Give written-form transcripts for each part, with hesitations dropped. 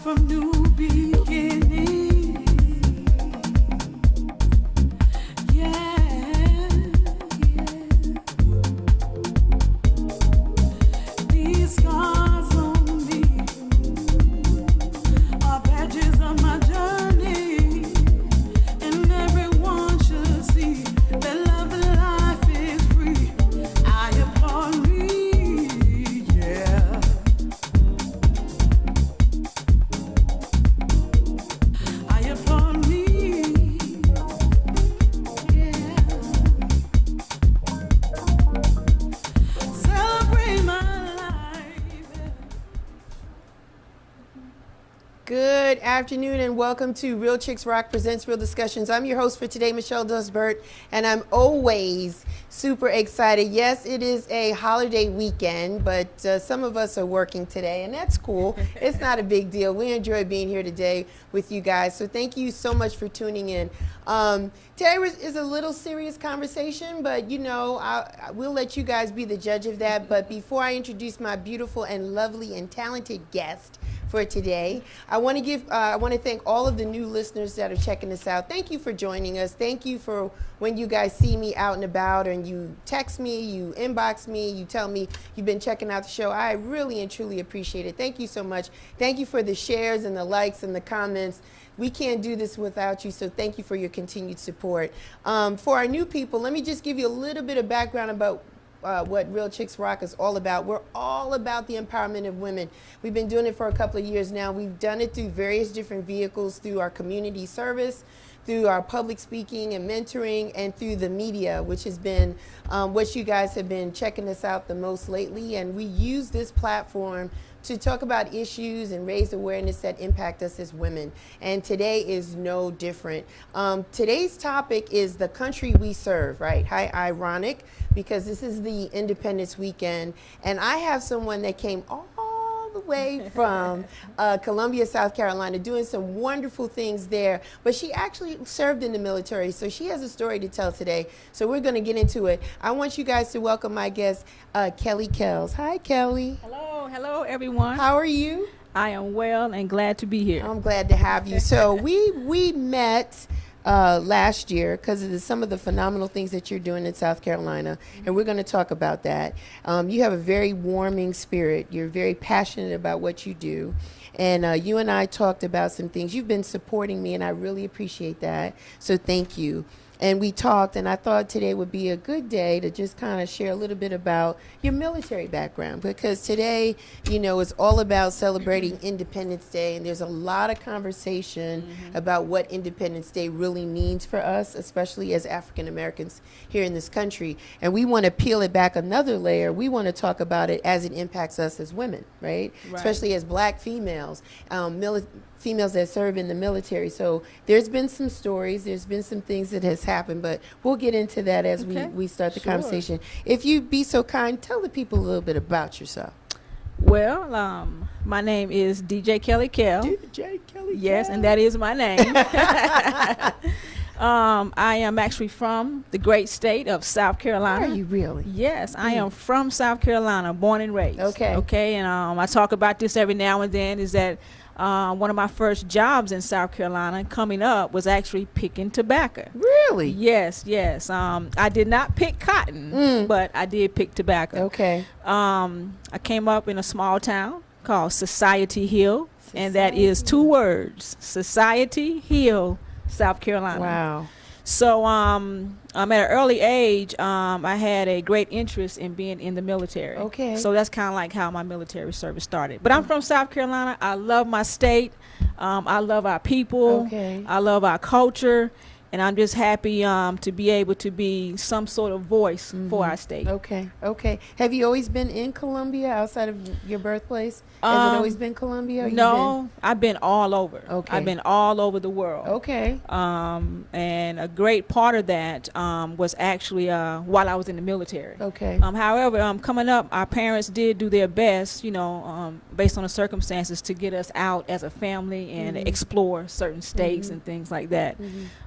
from new beginning. Yeah, these scars on me are badges of my journey, and everyone should see that love and life is free. I applaud me, yeah. I applaud me, yeah. Celebrate my life. Good afternoon and welcome to Real Chicks Rock Presents Real Discussions. I'm your host for today, Michelle Dusbert, and I'm always super excited. Yes, it is a holiday weekend, but some of us are working today, and that's cool. It's not a big deal. We enjoy being here today with you guys, so thank you so much for tuning in. Today is a little serious conversation, but you know, we'll let you guys be the judge of that. But before I introduce my beautiful and lovely and talented guest for today, I want to thank all of the new listeners that are checking us out. Thank you for joining us. Thank you for when you guys see me out and about and you text me, you inbox me, you tell me you've been checking out the show. I really and truly appreciate it. Thank you so much. Thank you for the shares and the likes and the comments. We can't do this without you, so thank you for your continued support. For our new people, let me just give you a little bit of background about what Real Chicks Rock is all about. We're all about the empowerment of women. We've been doing it for a couple of years now. We've done it through various different vehicles, through our community service, through our public speaking and mentoring, and through the media, which has been what you guys have been checking us out the most lately. And we use this platform to talk about issues and raise awareness that impact us as women. And today is no different. Today's topic is the country we serve, right? How ironic, because this is the Independence Weekend. And I have someone that came all the way from Columbia, South Carolina, doing some wonderful things there. But she actually served in the military, so she has a story to tell today. So we're going to get into it. I want you guys to welcome my guest, Kelly Kel. Hi, Kelly. Hello, everyone. How are you? I am well and glad to be here. I'm glad to have you. So we met last year because of some of the phenomenal things that you're doing in South Carolina, and we're going to talk about that. You have a very warming spirit. You're very passionate about what you do, and you and I talked about some things. You've been supporting me, and I really appreciate that, so thank you. And we talked, and I thought today would be a good day to just kind of share a little bit about your military background, because today, you know, it's all about celebrating Independence Day, and there's a lot of conversation about what Independence Day really means for us, especially as African Americans here in this country. And we want to peel it back another layer. We want to talk about it as it impacts us as women, right? Especially as Black females, females that serve in the military. So there's been some stories, there's been some things that has happened, but we'll get into that as we start the conversation. If you'd be so kind, tell the people a little bit about yourself. Well, my name is DJ Kelly Kel. DJ Kelly Yes, Kel. and that is my name. I am actually from the great state of South Carolina. Are you really? Yes, I am from South Carolina, born and raised. Okay, and I talk about this every now and then, is that one of my first jobs in South Carolina coming up was actually picking tobacco. Really? Yes. I did not pick cotton, but I did pick tobacco. Okay. I came up in a small town called Society Hill, and that is 2 words: Society Hill, South Carolina. Wow. So at an early age, I had a great interest in being in the military. Okay. So that's kind of like how my military service started. But I'm from South Carolina. I love my state. I love our people. Okay. I love our culture. And I'm just happy to be able to be some sort of voice for our state. Okay. Have you always been in Columbia outside of your birthplace? Has it always been Columbia? No, I've been all over. Okay. I've been all over the world. Okay. And a great part of that was actually while I was in the military. Okay. However, coming up, our parents did do their best, based on the circumstances, to get us out as a family and explore certain states and things like that.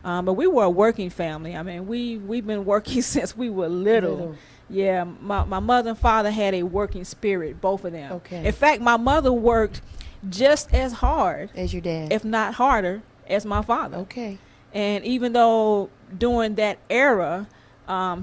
But we were a working family. I mean, we've been working since we were little. Yeah, my mother and father had a working spirit, both of them. Okay. In fact, my mother worked just as hard As your dad. if not harder as my father. Okay. And even though during that era,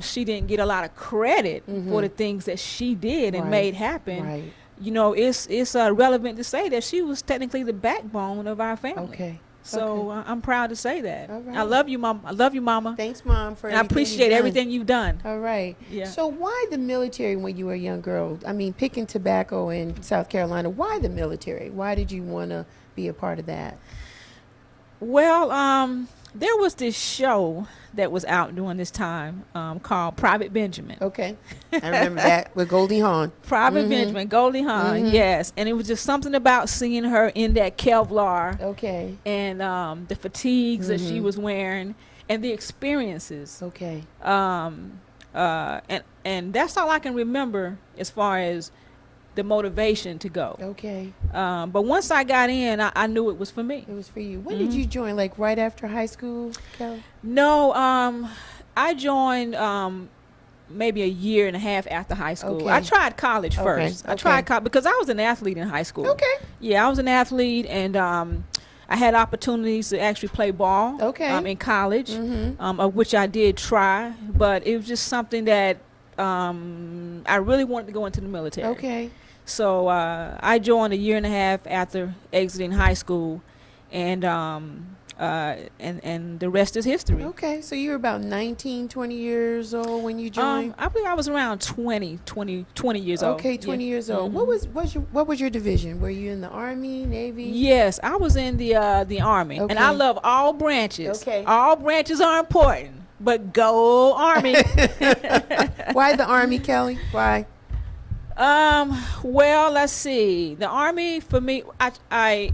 she didn't get a lot of credit for the things that she did and Right. made happen. Right. You know, it's relevant to say that she was technically the backbone of our family. Okay. So I'm proud to say that. All right. I love you, Mom. I love you, Mama. Thanks, Mom, for And I everything appreciate you've done. everything you've done. All right. Yeah. So why the military when you were a young girl? I mean, picking tobacco in South Carolina. Why the military? Why did you want to be a part of that? Well, there was this show that was out during this time called Private Benjamin. Okay. I remember that with Goldie Hawn. Private Benjamin, Goldie Hawn, yes. And it was just something about seeing her in that Kevlar Okay. and the fatigues that she was wearing and the experiences. Okay. And that's all I can remember as far as the motivation to go. Okay. But once I got in, I knew it was for me. It was for you. When did you join? Like right after high school, Kelly? No, I joined maybe a year and a half after high school. Okay. I tried college Okay, first. I okay. tried college because I was an athlete in high school. Okay. Yeah, I was an athlete, and I had opportunities to actually play ball. Okay. In college, of which I did try, but it was just something that I really wanted to go into the military. Okay. So I joined a year and a half after exiting high school, and the rest is history. Okay. So you were about 19, 20 years old when you joined? I believe I was around 20 years old. Okay, 20 Yeah. years old. What was your division? Were you in the Army, Navy? Yes, I was in the Army, Okay. and I love all branches. Okay. All branches are important, but go Army. Why the Army, Kelly? Why? Well, let's see. The Army for me, I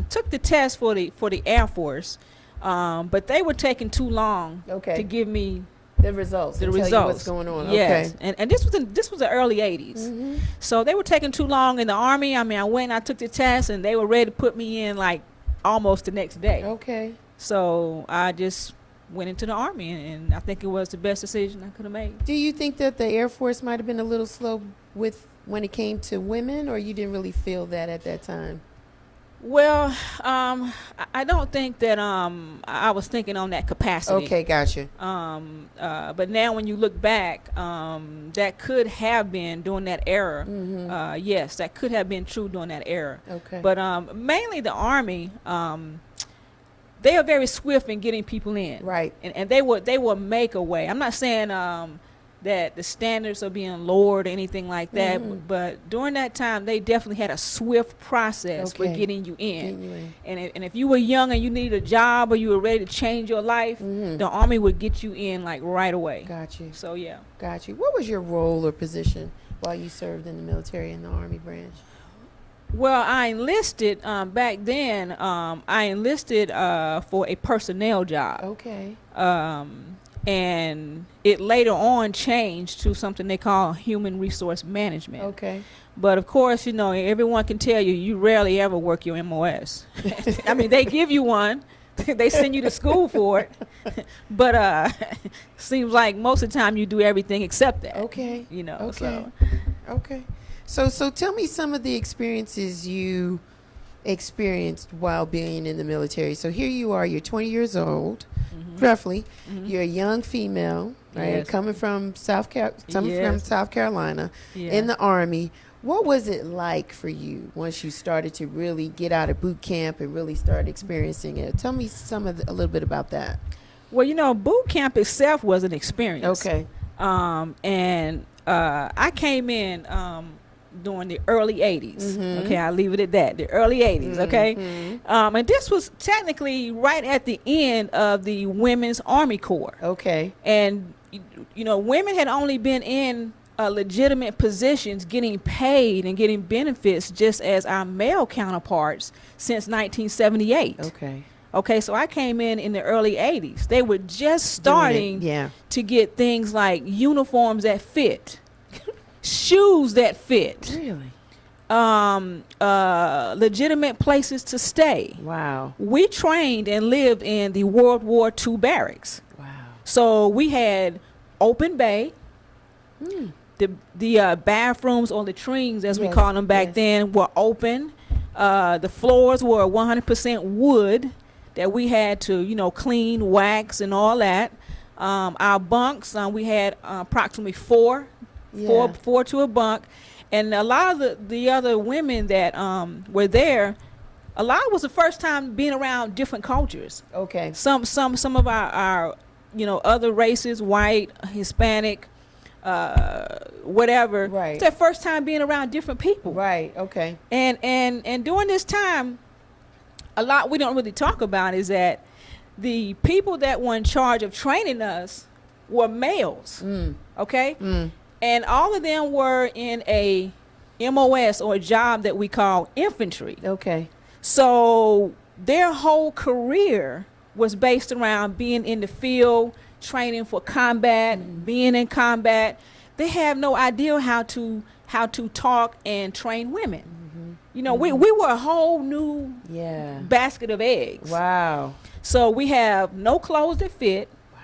took the test for the Air Force, but they were taking too long Okay. to give me The results. the to tell results. you what's going on. Yes, Okay. and this was the early '80s, so they were taking too long in the Army. I mean, I went and I took the test, and they were ready to put me in like almost the next day. Okay. So I just went into the Army, and I think it was the best decision I could have made. Do you think that the Air Force might have been a little slow with when it came to women, or you didn't really feel that at that time? Well, I don't think that I was thinking on that capacity. Okay, gotcha. But now when you look back, that could have been during that era. Yes, that could have been true during that era. Okay. But mainly the Army, they are very swift in getting people in. Right. And they will make a way. I'm not saying that the standards are being lowered or anything like that, but during that time they definitely had a swift process for Okay. getting you in. Getting you in. And if you were young and you needed a job or you were ready to change your life, the Army would get you in like right away. Got you. So yeah. Got you. What was your role or position while you served in the military in the Army branch? Well, I enlisted back then. I enlisted for a personnel job. Okay. And it later on changed to something they call human resource management. Okay. But of course, you know, everyone can tell you, you rarely ever work your MOS. I mean, they give you one, they send you to school for it, but seems like most of the time you do everything except that. Okay. You know. Okay. So. Okay. So tell me some of the experiences you experienced while being in the military. So here you are, you're 20 years old, roughly. You're a young female, right? Yes. Coming from South Carolina, Yeah. in the Army. What was it like for you once you started to really get out of boot camp and really start experiencing it? Tell me a little bit about that. Well, you know, boot camp itself was an experience. Okay. And I came in during the early 80s. Okay, I'll leave it at that. The early 80s, okay? And this was technically right at the end of the Women's Army Corps. Okay. And, you know, women had only been in legitimate positions getting paid and getting benefits just as our male counterparts since 1978. Okay. Okay, so I came in the early 80s. They were just starting to get things like uniforms that fit, shoes that fit, Really? legitimate places to stay. Wow. We trained and lived in the World War II barracks. Wow. So we had open bay. The bathrooms or latrines, as we Yes, call them back yes. then, were open. The floors were 100% wood that we had to, clean, wax, and all that. Our bunks, we had approximately four to a bunk. And a lot of the other women that were there, a lot was the first time being around different cultures. Okay. Some of our other races, white, Hispanic, whatever. Right. It's their first time being around different people. Right. Okay. And during this time, a lot we don't really talk about is that the people that were in charge of training us were males. Okay. And all of them were in a MOS, or a job that we call infantry. Okay. So their whole career was based around being in the field, training for combat, being in combat. They have no idea how to talk and train women. We were a whole new basket of eggs. Wow. So we have no clothes that fit. Wow.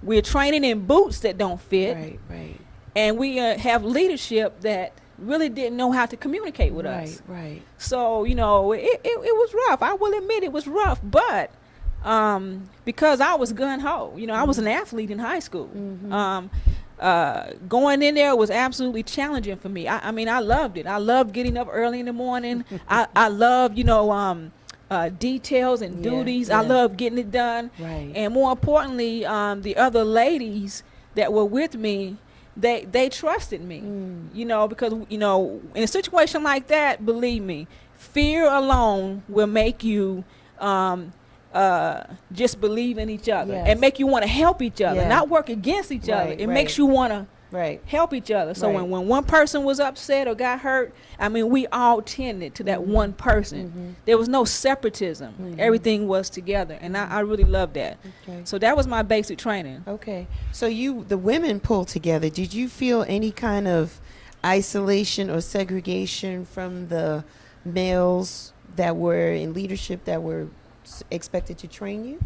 We're training in boots that don't fit. Right. And we have leadership that really didn't know how to communicate with us. Right. So, it was rough. I will admit it was rough. But because I was gung-ho, I was an athlete in high school. Going in there was absolutely challenging for me. I loved it. I loved getting up early in the morning. I loved, details and duties. I loved getting it done. Right. And more importantly, the other ladies that were with me, they trusted me, because, in a situation like that, believe me, fear alone will make you just believe in each other and make you want to help each other, not work against each other. It makes you want to help each other. So when one person was upset or got hurt, we all tended to that one person. There was no separatism. Everything was together, and I really loved that. Okay. So that was my basic training. Okay. So the women pulled together. Did you feel any kind of isolation or segregation from the males that were in leadership that were expected to train you?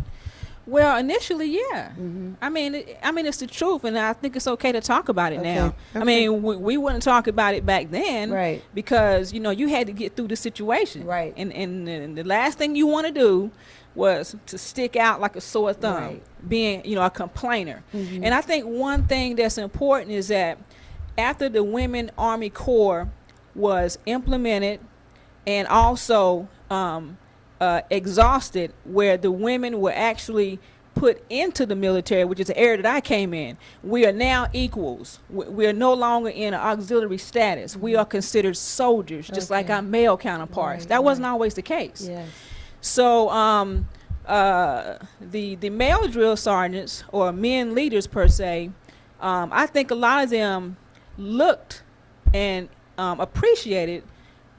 Well, initially, yeah. It's the truth, and I think it's okay to talk about it now. Okay. We wouldn't talk about it back then, right? Because you had to get through the situation, right? And the last thing you want to do was to stick out like a sore thumb, being a complainer. And I think one thing that's important is that after the Women Army Corps was implemented, and also exhausted, where the women were actually put into the military, which is the area that I came in, we are now equals. We are no longer in an auxiliary status. We are considered soldiers, just like our male counterparts. That wasn't always the case. Yes. So the male drill sergeants, or men leaders per se, I think a lot of them looked and appreciated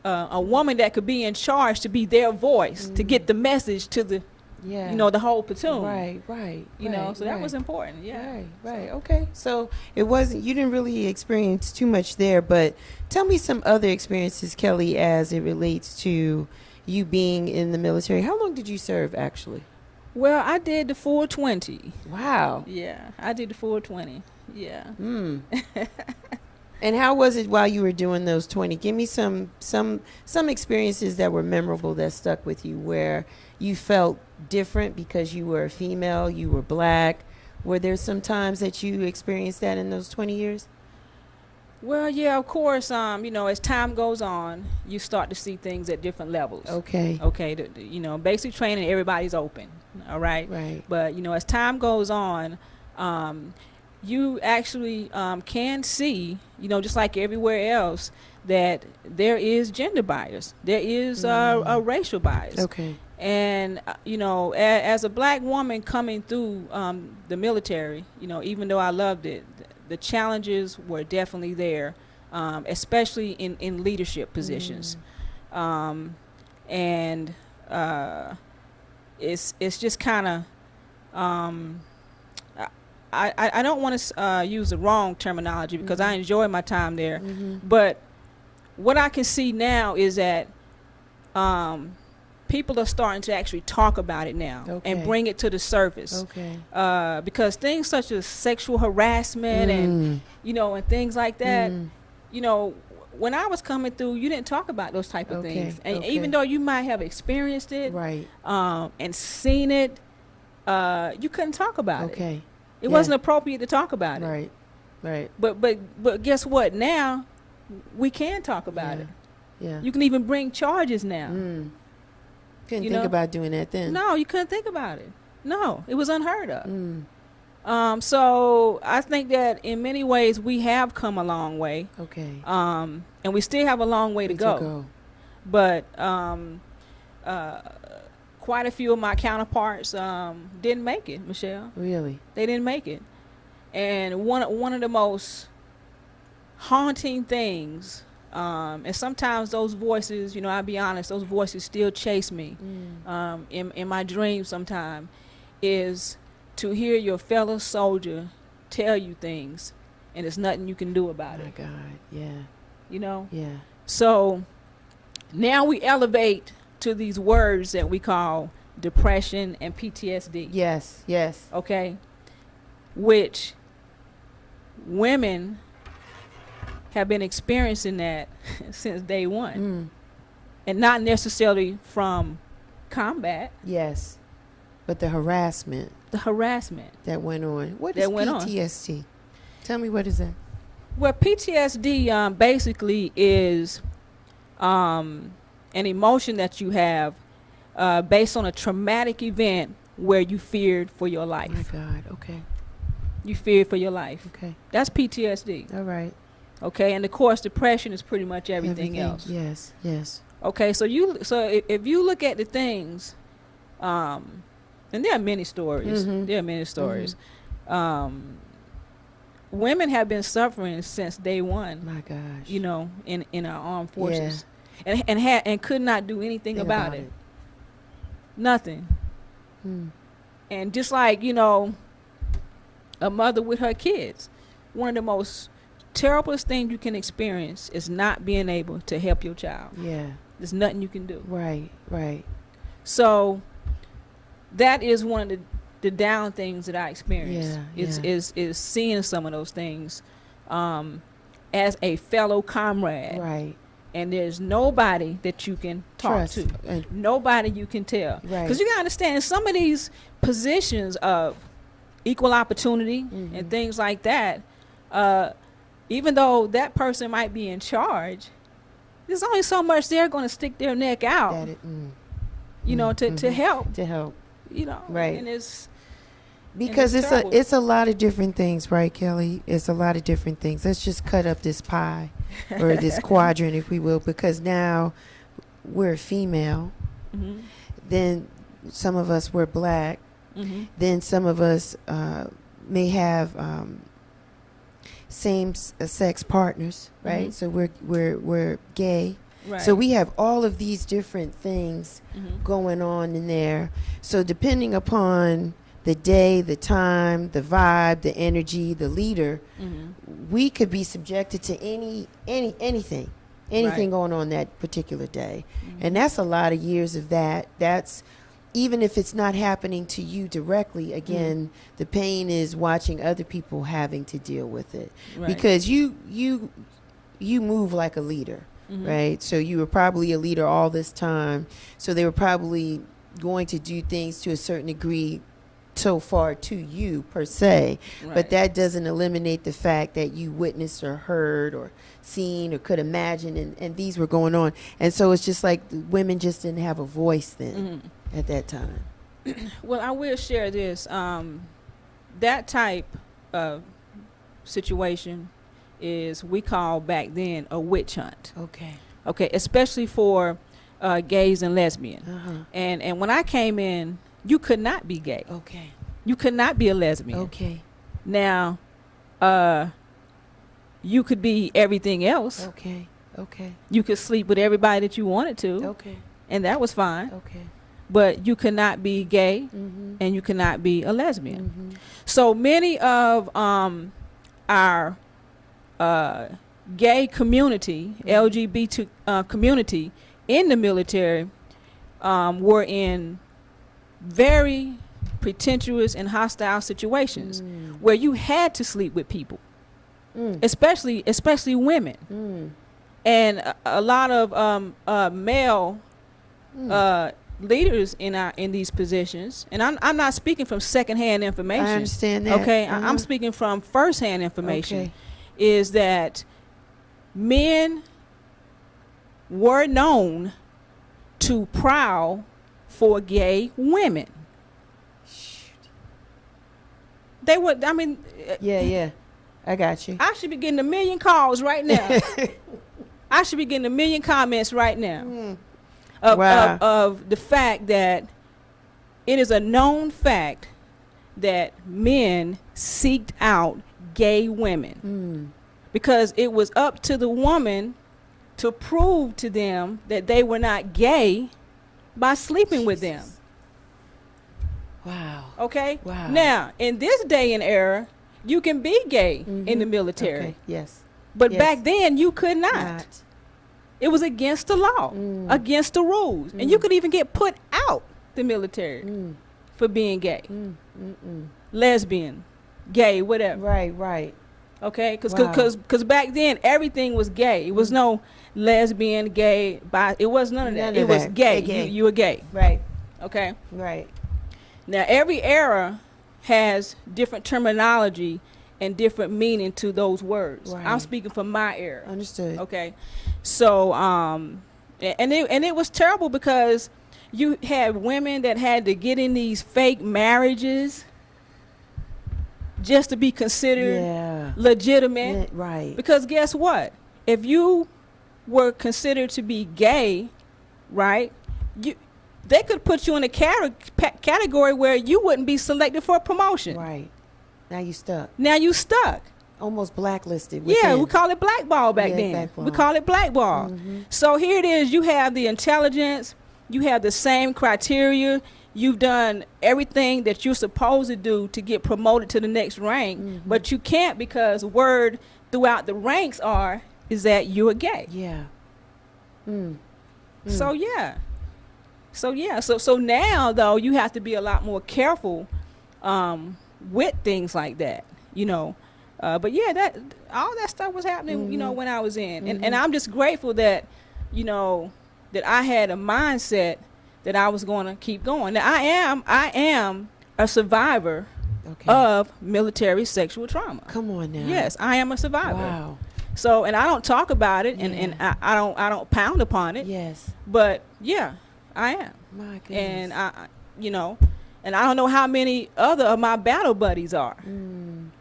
a woman that could be in charge, to be their voice, to get the message to the the whole platoon. Right. So that was important. Right. Okay. So you didn't really experience too much there, but tell me some other experiences, Kelly, as it relates to you being in the military. How long did you serve, actually? Well, I did the full 20. Wow. Yeah, I did the full 20. Yeah. And how was it while you were doing those 20? Give me some experiences that were memorable, that stuck with you, where you felt different because you were a female, you were black. Were there some times that you experienced that in those 20 years? Well, yeah, of course. As time goes on, you start to see things at different levels. Okay. Basic training, everybody's open. All right. Right. But as time goes on, you actually can see, just like everywhere else, that there is gender bias. There is a racial bias. Okay. And, as a black woman coming through the military, even though I loved it, the challenges were definitely there, especially in leadership positions. And it's just kind of, I don't want to use the wrong terminology, because I enjoy my time there. But what I can see now is that people are starting to actually talk about it now and bring it to the surface. Okay. Because things such as sexual harassment and and things like that, when I was coming through, you didn't talk about those type of Okay, things, and okay. even though you might have experienced it, Right. and seen it, you couldn't talk about it. Okay. It Yeah. wasn't appropriate to talk about it. Right. Right. But guess what? Now we can talk about Yeah. it. Yeah. You can even bring charges now. Couldn't you think know? about doing that then. No, you couldn't think about it. No, it was unheard of. So I think that in many ways we have come a long way, okay. and we still have a long way to go. But quite a few of my counterparts didn't make it, Michelle. Really? They didn't make it. And one of the most haunting things, and sometimes those voices, I'll be honest, those voices still chase me in my dreams sometimes, is to hear your fellow soldier tell you things and there's nothing you can do about Oh my it. God. Yeah. Yeah. So now we elevate to these words that we call depression and PTSD. Yes. Yes. Okay, which women have been experiencing that since day one, and not necessarily from combat. Yes. But the harassment that went on. What is PTSD? Tell me, what is that? Well, PTSD basically is an emotion that you have based on a traumatic event where you feared for your life. Oh my God. Okay. You feared for your life. Okay. That's PTSD. All right. Okay, and of course depression is pretty much everything else. Yes. Yes. Okay, so if you look at the things, and there are many stories. There are many stories. Women have been suffering since day one. My gosh. In our armed forces, and could not do anything about it. Nothing. And just like a mother with her kids, one of the most terriblest things you can experience is not being able to help your child. Yeah. There's nothing you can do. Right. Right. So that is one of the down things that I experience. Is seeing some of those things as a fellow comrade. Right. And there's nobody that you can talk to. Nobody you can tell. Right. Because you got to understand, in some of these positions of equal opportunity and things like that, even though that person might be in charge, there's only so much they're going to stick their neck out, to help. To help. Right. And it's because terrible. it's a lot of different things, right, Kelly? It's a lot of different things. Let's just cut up this pie or this quadrant, if we will, because now we're female. Then some of us were black. Then some of us may have same sex partners, right? So we're gay. Right. So we have all of these different things going on in there. So depending upon the day, the time, the vibe, the energy, the leader, we could be subjected to anything going on that particular day. And that's a lot of years of that. That's even if it's not happening to you directly, again, the pain is watching other people having to deal with it. Right. Because you move like a leader. Right. So you were probably a leader all this time. So they were probably going to do things to a certain degree so far to you per se. Right. But that doesn't eliminate the fact that you witnessed or heard or seen or could imagine. And these were going on. And so it's just like women just didn't have a voice then at that time. Well, I will share this. That type of situation is we call back then a witch hunt. Okay, especially for gays and lesbians. And when I came in, you could not be gay. You could not be a lesbian. Now, you could be everything else. You could sleep with everybody that you wanted to. And that was fine. But you could not be gay, and you could not be a lesbian. So many of our gay community, LGBT community in the military were in very pretentious and hostile situations where you had to sleep with people, especially women. And a lot of male leaders in these positions, and I'm not speaking from secondhand information. I understand that. Okay, I'm speaking from firsthand information. Okay. Is that men were known to prowl for gay women. They were. I mean. Yeah. I got you. I should be getting 1 million calls right now. I should be getting 1 million comments right now of the fact that it is a known fact that men seeked out gay women because it was up to the woman to prove to them that they were not gay by sleeping with them. Wow. Okay? Wow. Now, in this day and era, you can be gay in the military. Okay. Yes. But Yes. back then, you could not. It was against the law, against the rules. And you could even get put out the military for being gay. Lesbian, gay, whatever. Right. Okay? Wow. Because back then, everything was gay. It was no lesbian, gay, bi. It was none of that. None of It was that. gay. Gay. You were gay. Right. Okay? Right. Now, every era has different terminology and different meaning to those words. Right. I'm speaking from my era. Understood. Okay. So, and it was terrible because you had women that had to get in these fake marriages just to be considered legitimate. Yeah, right. Because guess what? If you were considered to be gay, right, they could put you in a category where you wouldn't be selected for a promotion. Right. Now you stuck. Now you stuck. Almost blacklisted. Yeah, we call it blackball back then. Blackball. We call it blackball. So here it is. You have the intelligence. You have the same criteria. You've done everything that you're supposed to do to get promoted to the next rank, but you can't because word throughout the ranks is that you're gay. Yeah. So yeah. So now though you have to be a lot more careful with things like that, you know. But yeah, that all that stuff was happening, you know, when I was in, and I'm just grateful that, you know, that I had a mindset that I was going to keep going. Now I am a survivor of military sexual trauma. Come on now. Yes, I am a survivor. Wow. So, and I don't talk about it, and I don't pound upon it. Yes. But yeah, I am. My goodness. And I, you know, and I don't know how many other of my battle buddies are,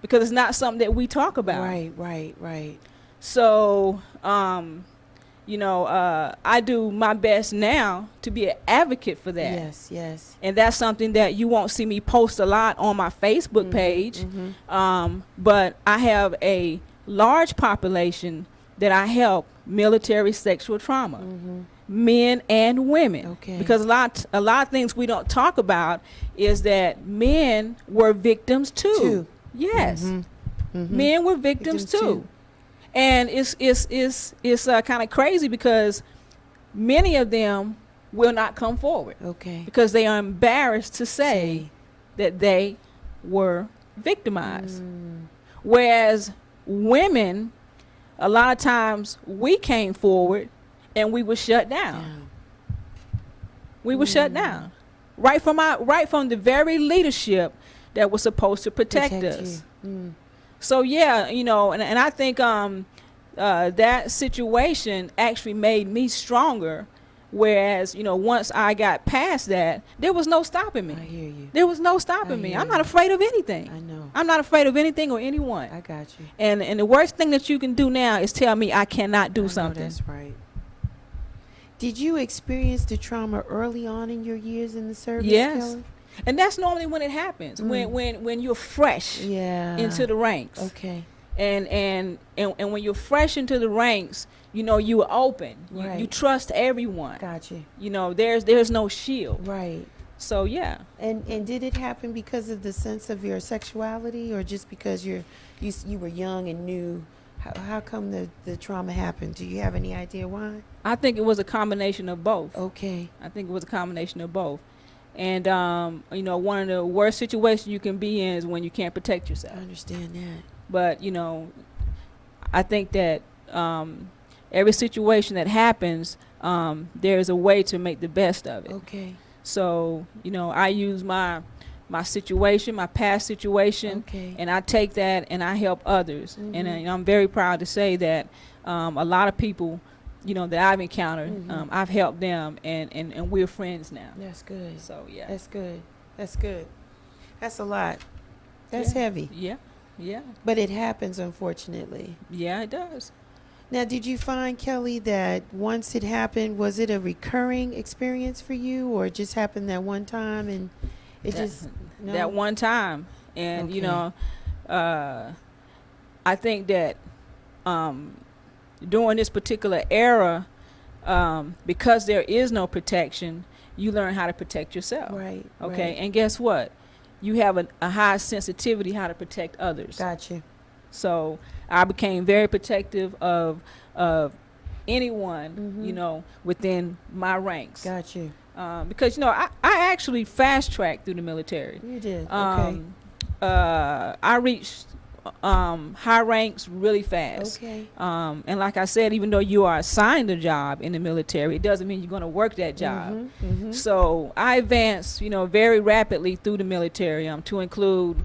because it's not something that we talk about. Right. So, you know, I do my best now to be an advocate for that. Yes. And that's something that you won't see me post a lot on my Facebook page. But I have a large population that I help military sexual trauma, men and women. Okay. Because a lot of things we don't talk about is that men were victims too. Yes. Men were victims too. And it's kind of crazy because many of them will not come forward. Okay. Because they are embarrassed to say that they were victimized. Whereas women, a lot of times we came forward and we were shut down. We were shut down. Right from the very leadership that was supposed to protect us. So yeah, you know, and I think that situation actually made me stronger. Whereas, you know, once I got past that, there was no stopping me. I hear you. There was no stopping me. I'm not afraid of anything. I know. I'm not afraid of anything or anyone. I got you. And the worst thing that you can do now is tell me I cannot do something. That's right. Did you experience the trauma early on in your years in the service? Yes. Kelly? And that's normally when it happens, when you're fresh into the ranks. Okay. And when you're fresh into the ranks, you know, you're open. Right. You trust everyone. Gotcha. You know, there's no shield. Right. So yeah. And did it happen because of the sense of your sexuality, or just because you were young and new? How come the trauma happened? Do you have any idea why? I think it was a combination of both. Okay. I think it was a combination of both. And you know, one of the worst situations you can be in is when you can't protect yourself. I understand that. But you know, I think that every situation that happens, there's a way to make the best of it. Okay. So, I use my situation, my past situation, Okay. and I take that and I help others. And I'm very proud to say that a lot of people, that I've encountered, I've helped them, and we're friends now. That's good. So, yeah. That's good. That's good. That's a lot. That's heavy. Yeah. Yeah. But it happens, unfortunately. Yeah, it does. Now, did you find, Kelly, that once it happened, was it a recurring experience for you, or it just happened that one time and it no? That one time. And, Okay. I think that during this particular era, because there is no protection, you learn how to protect yourself. Right. Okay. Right. And guess what? You have a high sensitivity how to protect others. Got you. So I became very protective of anyone, within my ranks. Got you. Because I actually fast tracked through the military. You did. Okay. I reached high ranks really fast. Okay. And like I said, even though you are assigned a job in the military, it doesn't mean you're going to work that job. So I advanced, very rapidly through the military. To include,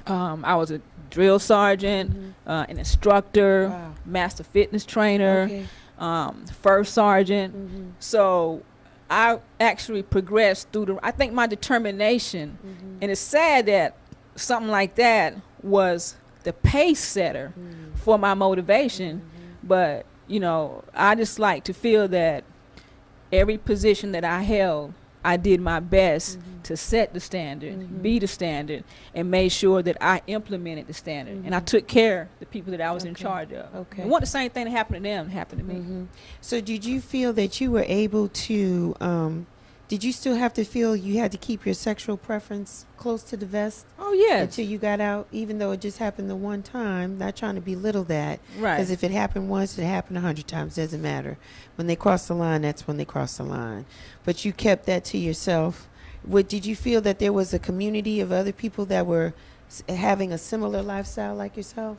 I was a drill sergeant, an instructor, Wow. master fitness trainer, Okay. first sergeant. So I actually progressed through I think my determination, and it's sad that something like that was the pace setter for my motivation, but I just like to feel that every position that I held, I did my best to set the standard, be the standard, and made sure that I implemented the standard, and I took care of the people that I was in charge of. Okay. And what the same thing that happened to them happened to me. So did you feel that you were able to, did you still have to feel you had to keep your sexual preference close to the vest Oh yes, until you got out, even though it just happened the one time? Not trying to belittle that. right. Because if it happened once, it happened 100 times. Doesn't matter. When they cross the line, that's when they cross the line. But you kept that to yourself. Did you feel that there was a community of other people that were having a similar lifestyle like yourself,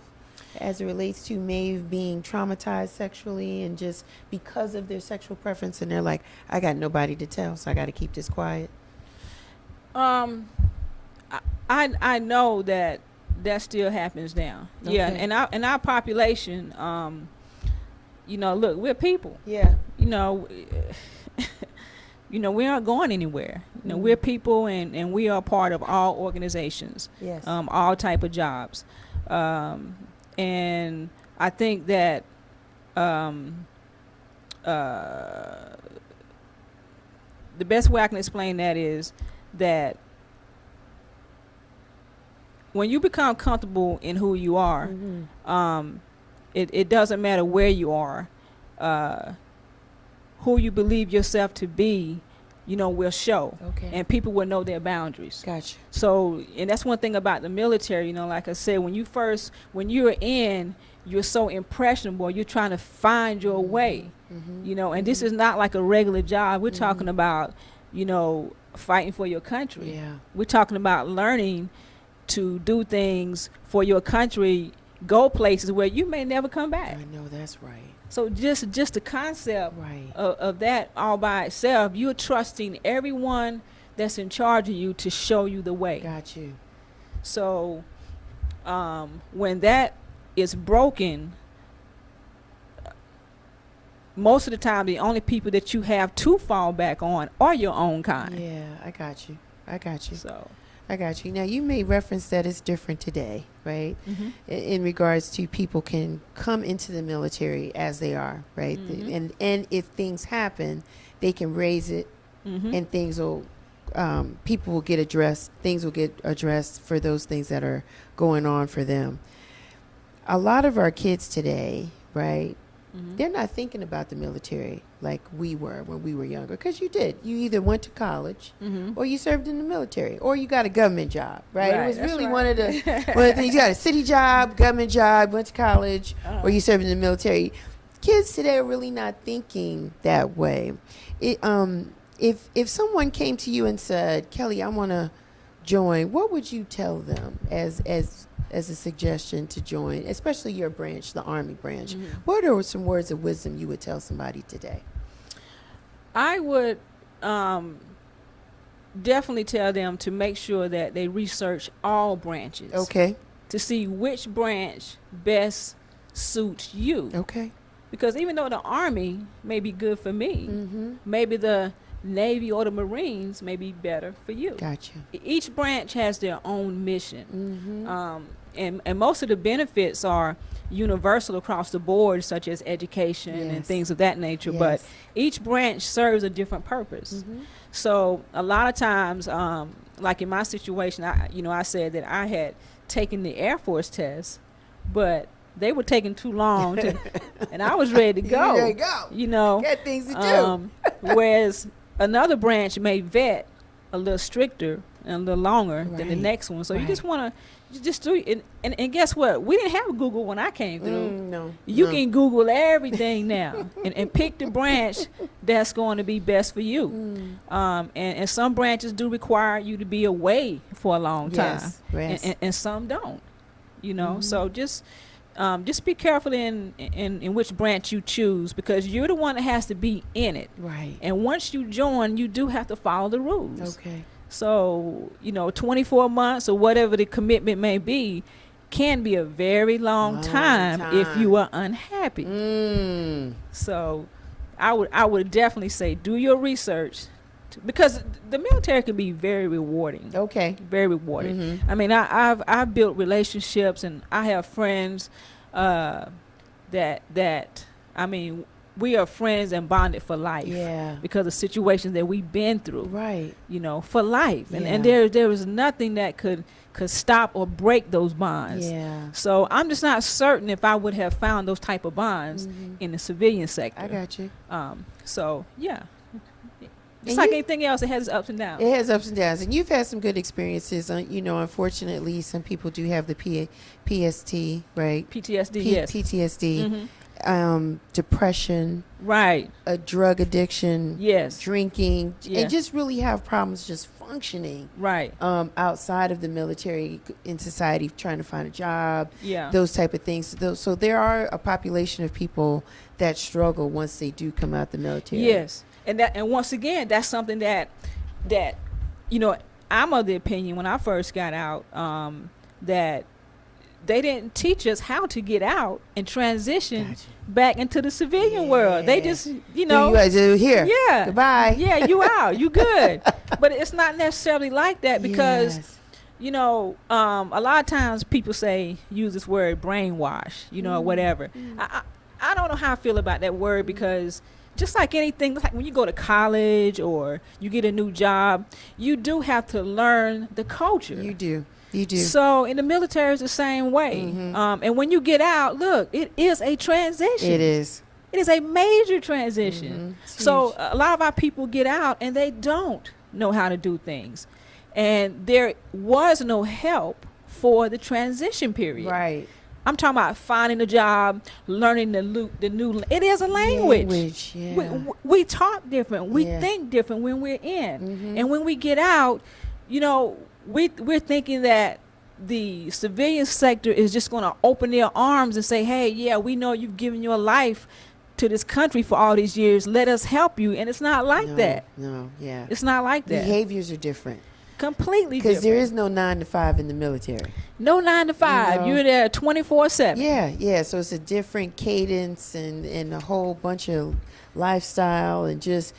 as it relates to maybe being traumatized sexually and just because of their sexual preference, and they're like, I got nobody to tell, so I got to keep this quiet? I know that still happens now. Yeah, Okay. and our population, look, we're people. Yeah. We aren't going anywhere. We're people, and we are part of all organizations, Yes. all type of jobs, and I think that the best way I can explain that is that when you become comfortable in who you are, it doesn't matter where you are, who you believe yourself to be, will show. Okay. And people will know their boundaries. Gotcha. So, and that's one thing about the military, like I said, when you're in, you're so impressionable, you're trying to find your way, and this is not like a regular job. We're talking about, fighting for your country. Yeah. We're talking about learning to do things for your country, go places where you may never come back. I know that's right. So just the concept Right. of that all by itself, you're trusting everyone that's in charge of you to show you the way. Got you. So when that is broken, most of the time the only people that you have to fall back on are your own kind. Yeah, I got you. I got you. So I got you. Now, you made reference that it's different today, right? In regards to people can come into the military as they are, right? And if things happen, they can raise it, and things will, people will get addressed. Things will get addressed for those things that are going on for them. A lot of our kids today, right? They're not thinking about the military like we were when we were younger, because you did. You either went to college or you served in the military or you got a government job, right? It was that's really right. one of the things. You got a city job, government job, went to college, or you served in the military. Kids today are really not thinking that way. If someone came to you and said, Kelly, I want to join, what would you tell them as as a suggestion to join, especially your branch, the Army branch, what are some words of wisdom you would tell somebody today? I would definitely tell them to make sure that they research all branches. Okay. To see which branch best suits you. Okay. Because even though the Army may be good for me, maybe the Navy or the Marines may be better for you. Gotcha. Each branch has their own mission. And most of the benefits are universal across the board, such as education and things of that nature. But each branch serves a different purpose. So a lot of times, like in my situation, I said that I had taken the Air Force test, but they were taking too long to, and I was ready to go. There you go. You know, got things to do. Whereas another branch may vet a little stricter and a little longer than the next one. So you just want to just do it. And guess what? We didn't have Google when I came through. No. You can Google everything now and pick the branch that's going to be best for you. And some branches do require you to be away for a long time. And some don't. You know, so just be careful in which branch you choose, because you're the one that has to be in it. Right. And once you join, you do have to follow the rules. Okay. So, 24 months or whatever the commitment may be can be a very long time if you are unhappy. So I would definitely say do your research, because the military can be very rewarding. Okay. Very rewarding. I mean, I've built relationships, and I have friends that I mean, we are friends and bonded for life. Yeah. Because of situations that we've been through. Right. For life. And there was nothing that could stop or break those bonds. Yeah. So I'm just not certain if I would have found those type of bonds in the civilian sector. I got you. So yeah. It's like anything else, it has ups and downs. It has ups and downs. And you've had some good experiences. Unfortunately, some people do have the PST, right? PTSD, yes. PTSD. Depression. Right. A drug addiction. Yes. Drinking. And just really have problems just functioning. Right. Outside of the military, in society, trying to find a job. Yeah. Those type of things. So there are a population of people that struggle once they do come out the military. Yes. And once again, that's something that I'm of the opinion when I first got out that they didn't teach us how to get out and transition back into the civilian world. They just, you guys are here. Yeah. Goodbye. Yeah, you out. You good. But it's not necessarily like that, because a lot of times people use this word brainwash, or whatever. I don't know how I feel about that word, because just like anything, like when you go to college or you get a new job, you do have to learn the culture. You do. So in the military, it's the same way. And when you get out, look, it is a transition. It is. It is a major transition. So a lot of our people get out and they don't know how to do things. And there was no help for the transition period. Right. I'm talking about finding a job, learning the new. It is a language. We talk different. We think different when we're in, and when we get out, we're thinking that the civilian sector is just going to open their arms and say, "Hey, yeah, we know you've given your life to this country for all these years. Let us help you." And it's not like that. No, yeah, it's not like that. Behaviors are different. Completely different. Because there is no 9 to 5 in the military. No 9 to 5. You're there 24/7. Yeah. So it's a different cadence and a whole bunch of lifestyle, and just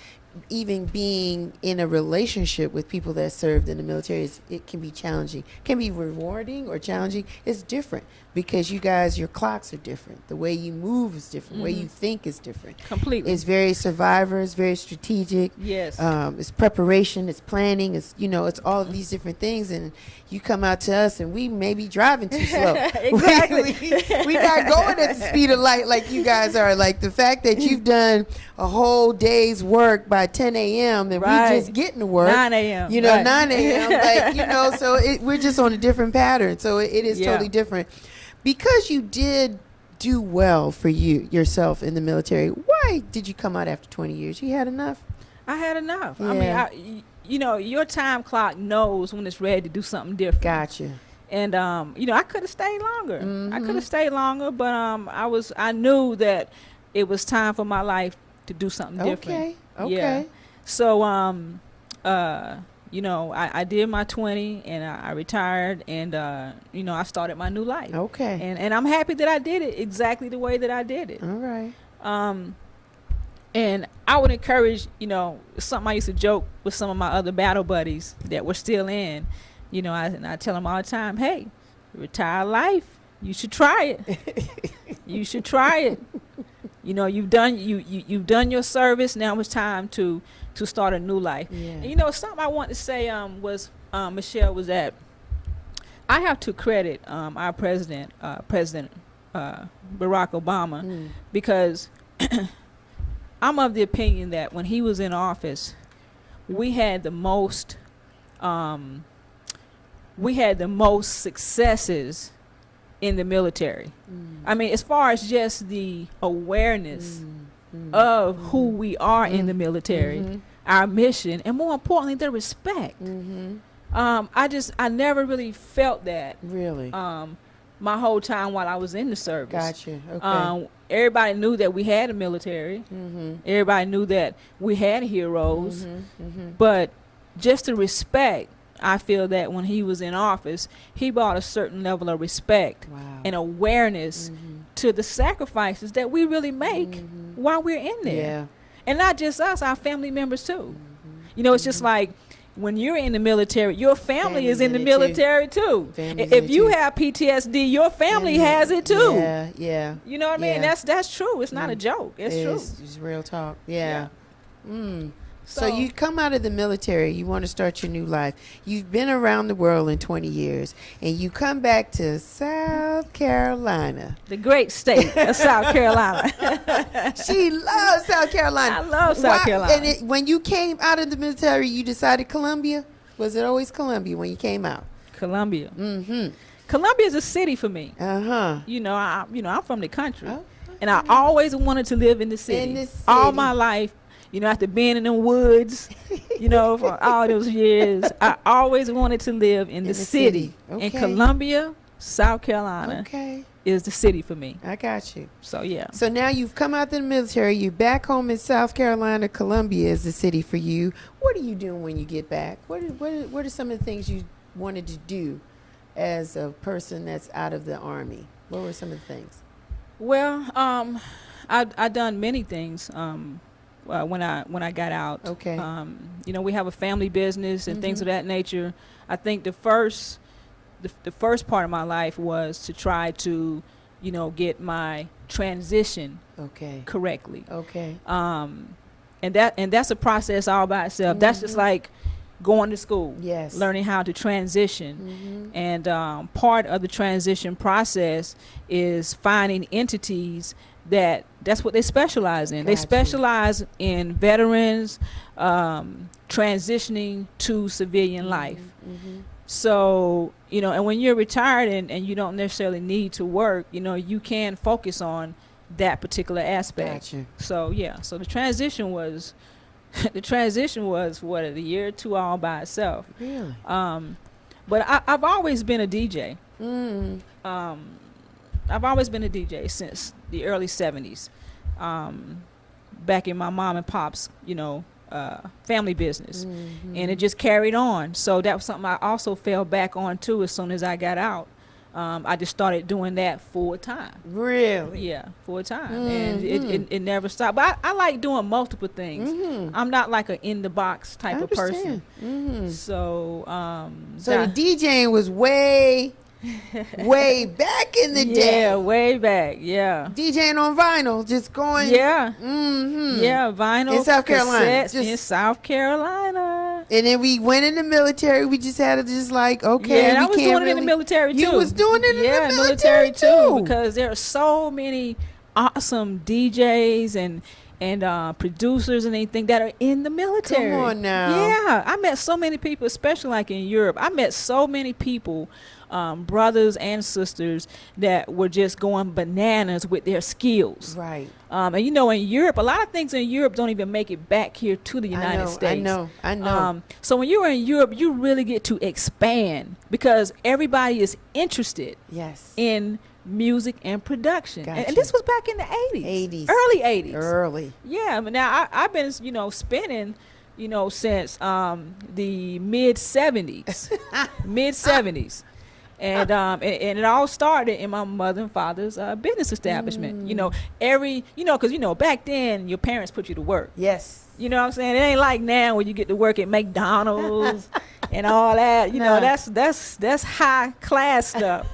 even being in a relationship with people that served in the military, it can be challenging. It can be rewarding or challenging. It's different because your clocks are different. The way you move is different. The way you think is different. Completely. It's very survivor. It's very strategic. Yes. It's preparation. It's planning. It's it's all of these different things. And you come out to us, and we may be driving too slow. Exactly. we not going at the speed of light like you guys are. Like the fact that you've done a whole day's work by 10 a.m. and we just getting to work 9 a.m. 9 a.m. So we're just on a different pattern. So it is totally different. Because you did do well for yourself in the military, why did you come out after 20 years? You had enough? I had enough. I mean, your time clock knows when it's ready to do something different. Gotcha. And I could have stayed longer. I could have stayed longer, but I knew that it was time for my life to do something different. Okay. Yeah. So I did my 20 and I retired, and I started my new life. Okay. And I'm happy that I did it exactly the way that I did it. All right. And I would encourage, something I used to joke with some of my other battle buddies that were still in, I tell them all the time, hey, retire life, you should try it. You should try it. You've done your service. Now it's time to start a new life. Yeah. And something I want to say was Michelle, was that I have to credit our President Barack Obama because I'm of the opinion that when he was in office, we had the most successes in the military. I mean, as far as just the awareness of who we are in the military, our mission, and more importantly, the respect. I never really felt that. Really? My whole time while I was in the service. Gotcha. Okay. Everybody knew that we had a military. Everybody knew that we had heroes. But just the respect, I feel that when he was in office, he brought a certain level of respect and awareness to the sacrifices that we really make while we're in there. Yeah. And not just us, our family members too. It's just like when you're in the military, your family is in the military too. If you have PTSD, your family has it too. Yeah, yeah. You know what I mean? That's true. It's not a joke. It's true. It's real talk. Yeah. So you come out of the military, you want to start your new life. You've been around the world in 20 years, and you come back to South Carolina. The great state of South Carolina. She loves South Carolina. I love South Carolina. And when you came out of the military, you decided Columbia? Was it always Columbia when you came out? Columbia. Columbia is a city for me. Uh-huh. I'm from the country. Oh, and I always wanted to live in the city. All my life. After being in the woods, for all those years, I always wanted to live in the city. Okay. And Columbia, South Carolina is the city for me. I got you. So, yeah. So now you've come out of the military. You're back home in South Carolina. Columbia is the city for you. What are you doing when you get back? What are some of the things you wanted to do as a person that's out of the Army? What were some of the things? Well, I done many things. When I got out. Okay. We have a family business and things of that nature. I think the first part of my life was to try to, get my transition correctly. Okay. And that's a process all by itself. That's just like going to school. Yes. Learning how to transition. And part of the transition process is finding entities that's what they specialize in. They specialize in veterans transitioning to civilian life. So, and when you're retired and you don't necessarily need to work, you can focus on that particular aspect. Gotcha. So, yeah. So the transition was what, a year or two all by itself. Really? But I've always been a DJ. I've always been a DJ since the early 70s, back in my mom and pop's, family business. And it just carried on. So that was something I also fell back on too as soon as I got out. I just started doing that full time. Really? Yeah, full time. And it never stopped. But I like doing multiple things. I'm not like an in-the-box type of person. So the DJing was way back in the day. Yeah, way back. Yeah. DJing on vinyl, just going. Yeah. Yeah, vinyl. In South Carolina. In South Carolina. And then we went in the military. We just had to just like, okay. Yeah, and I was doing it in the military too. You was doing it in the military too. Because there are so many awesome DJs and producers and anything that are in the military. Come on now. Yeah, I met so many people, especially like in Europe. I met so many people, brothers and sisters, that were just going bananas with their skills. Right. And you know, in Europe, a lot of things in Europe don't even make it back here to the United States. I know. So when you're in Europe, you really get to expand because everybody is interested Yes. in music and production. Gotcha. And this was back in the 80s. 80s. Early 80s. Early. Yeah, but now I've been, spinning, since the mid 70s. Mid 70s. And it all started in my mother and father's business establishment. Because back then your parents put you to work. Yes. You know what I'm saying? It ain't like now when you get to work at McDonald's and all that. That's high class stuff.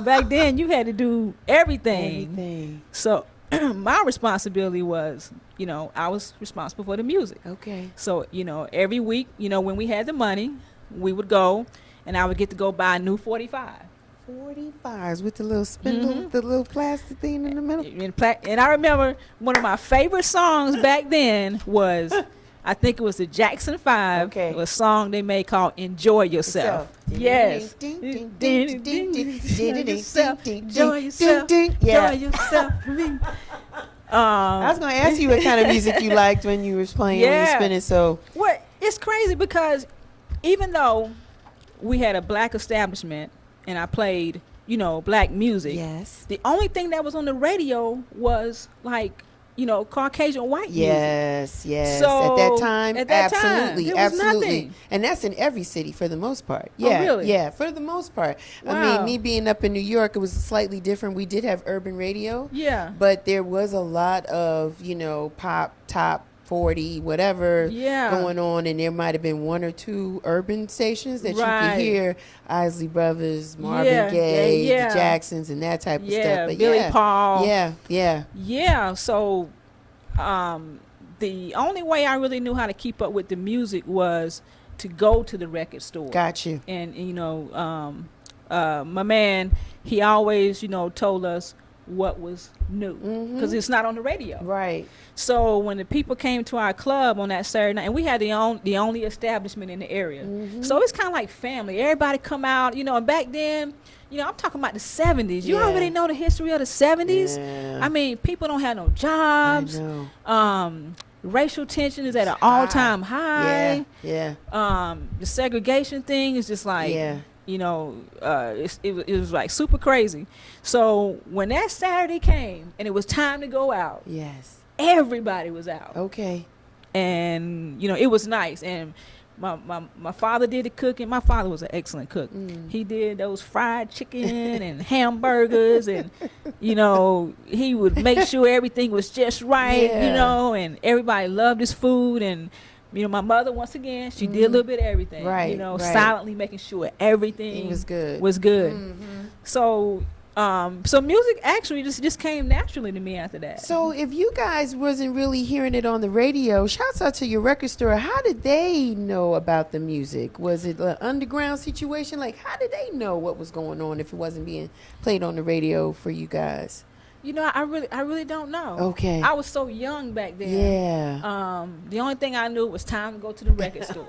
Back then you had to do everything. So my responsibility was, I was responsible for the music. Okay. So, every week, when we had the money, we would go and I would get to go buy a new 45. 45s with the little spindle, the little plastic thing in the middle. And I remember one of my favorite songs back then was, I think it was the Jackson 5. Okay. It was a song they made called Enjoy Yourself. Yes. Enjoy yourself. Enjoy yourself. Yeah. Enjoy yourself. I was going to ask you what kind of music you liked when you was playing, when you were spinning. So, what? It's crazy because even though we had a black establishment and I played, black music. Yes. The only thing that was on the radio was like, Caucasian white music. Yes. So, at that time, there was absolutely. nothing. And that's in every city for the most part. Oh, really? Yeah, for the most part. Wow. I mean, me being up in New York, it was slightly different. We did have urban radio. Yeah. But there was a lot of, pop, top 40, whatever going on. And there might have been one or two urban stations that you could hear Isley Brothers, Marvin Gaye, the Jacksons, and that type of stuff. But Billy Paul. Yeah. So the only way I really knew how to keep up with the music was to go to the record store. Got you. And my man, he always told us what was new because it's not on the radio. Right. So when the people came to our club on that Saturday night, and we had the only establishment in the area, so it's kind of like family. Everybody come out, and back then, I'm talking about the 70s. You already know the history of the 70s. Yeah. I mean, people don't have no jobs. I know. Racial tension is at an all-time high. Yeah. The segregation thing is just like, it was like super crazy. So when that Saturday came and it was time to go out, everybody was out. Okay. And it was nice. And my father did the cooking. My father was an excellent cook. He did those fried chicken and hamburgers, and he would make sure everything was just right. And everybody loved his food. And my mother, once again, she did a little bit of everything. Right. Silently making sure everything was good. So so music actually just came naturally to me after that. So if you guys wasn't really hearing it on the radio, shouts out to your record store. How did they know about the music? Was it an underground situation? Like, how did they know what was going on if it wasn't being played on the radio for you guys? I really don't know. Okay. I was so young back then. Yeah. The only thing I knew was time to go to the record store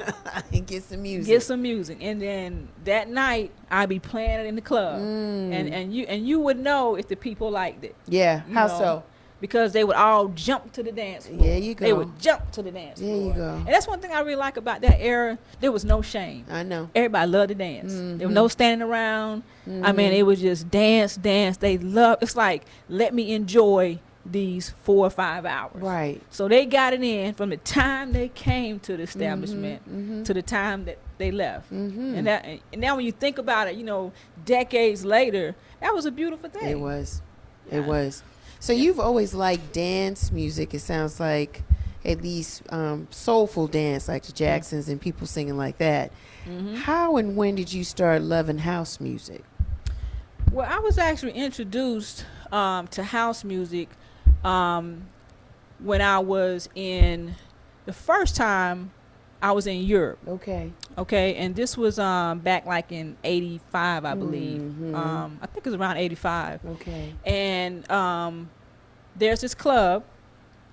and get some music. And then that night I'd be playing it in the club. And you would know if the people liked it. Yeah. How so? Because they would all jump to the dance floor. There you go. They would jump to the dance floor. There you go. And that's one thing I really like about that era. There was no shame. I know. Everybody loved to dance. There was no standing around. I mean, it was just dance. They loved. It's like, let me enjoy these 4 or 5 hours. Right. So they got it in from the time they came to the establishment to the time that they left. And now when you think about it, decades later, that was a beautiful thing. It was. Yeah. It was. So you've always liked dance music. It sounds like at least soulful dance, like the Jacksons and people singing like that. How and when did you start loving house music? Well, I was actually introduced to house music when I was the first time I was in Europe. Okay, and this was back like in 85, I believe. I think it was around 85. Okay. And there's this club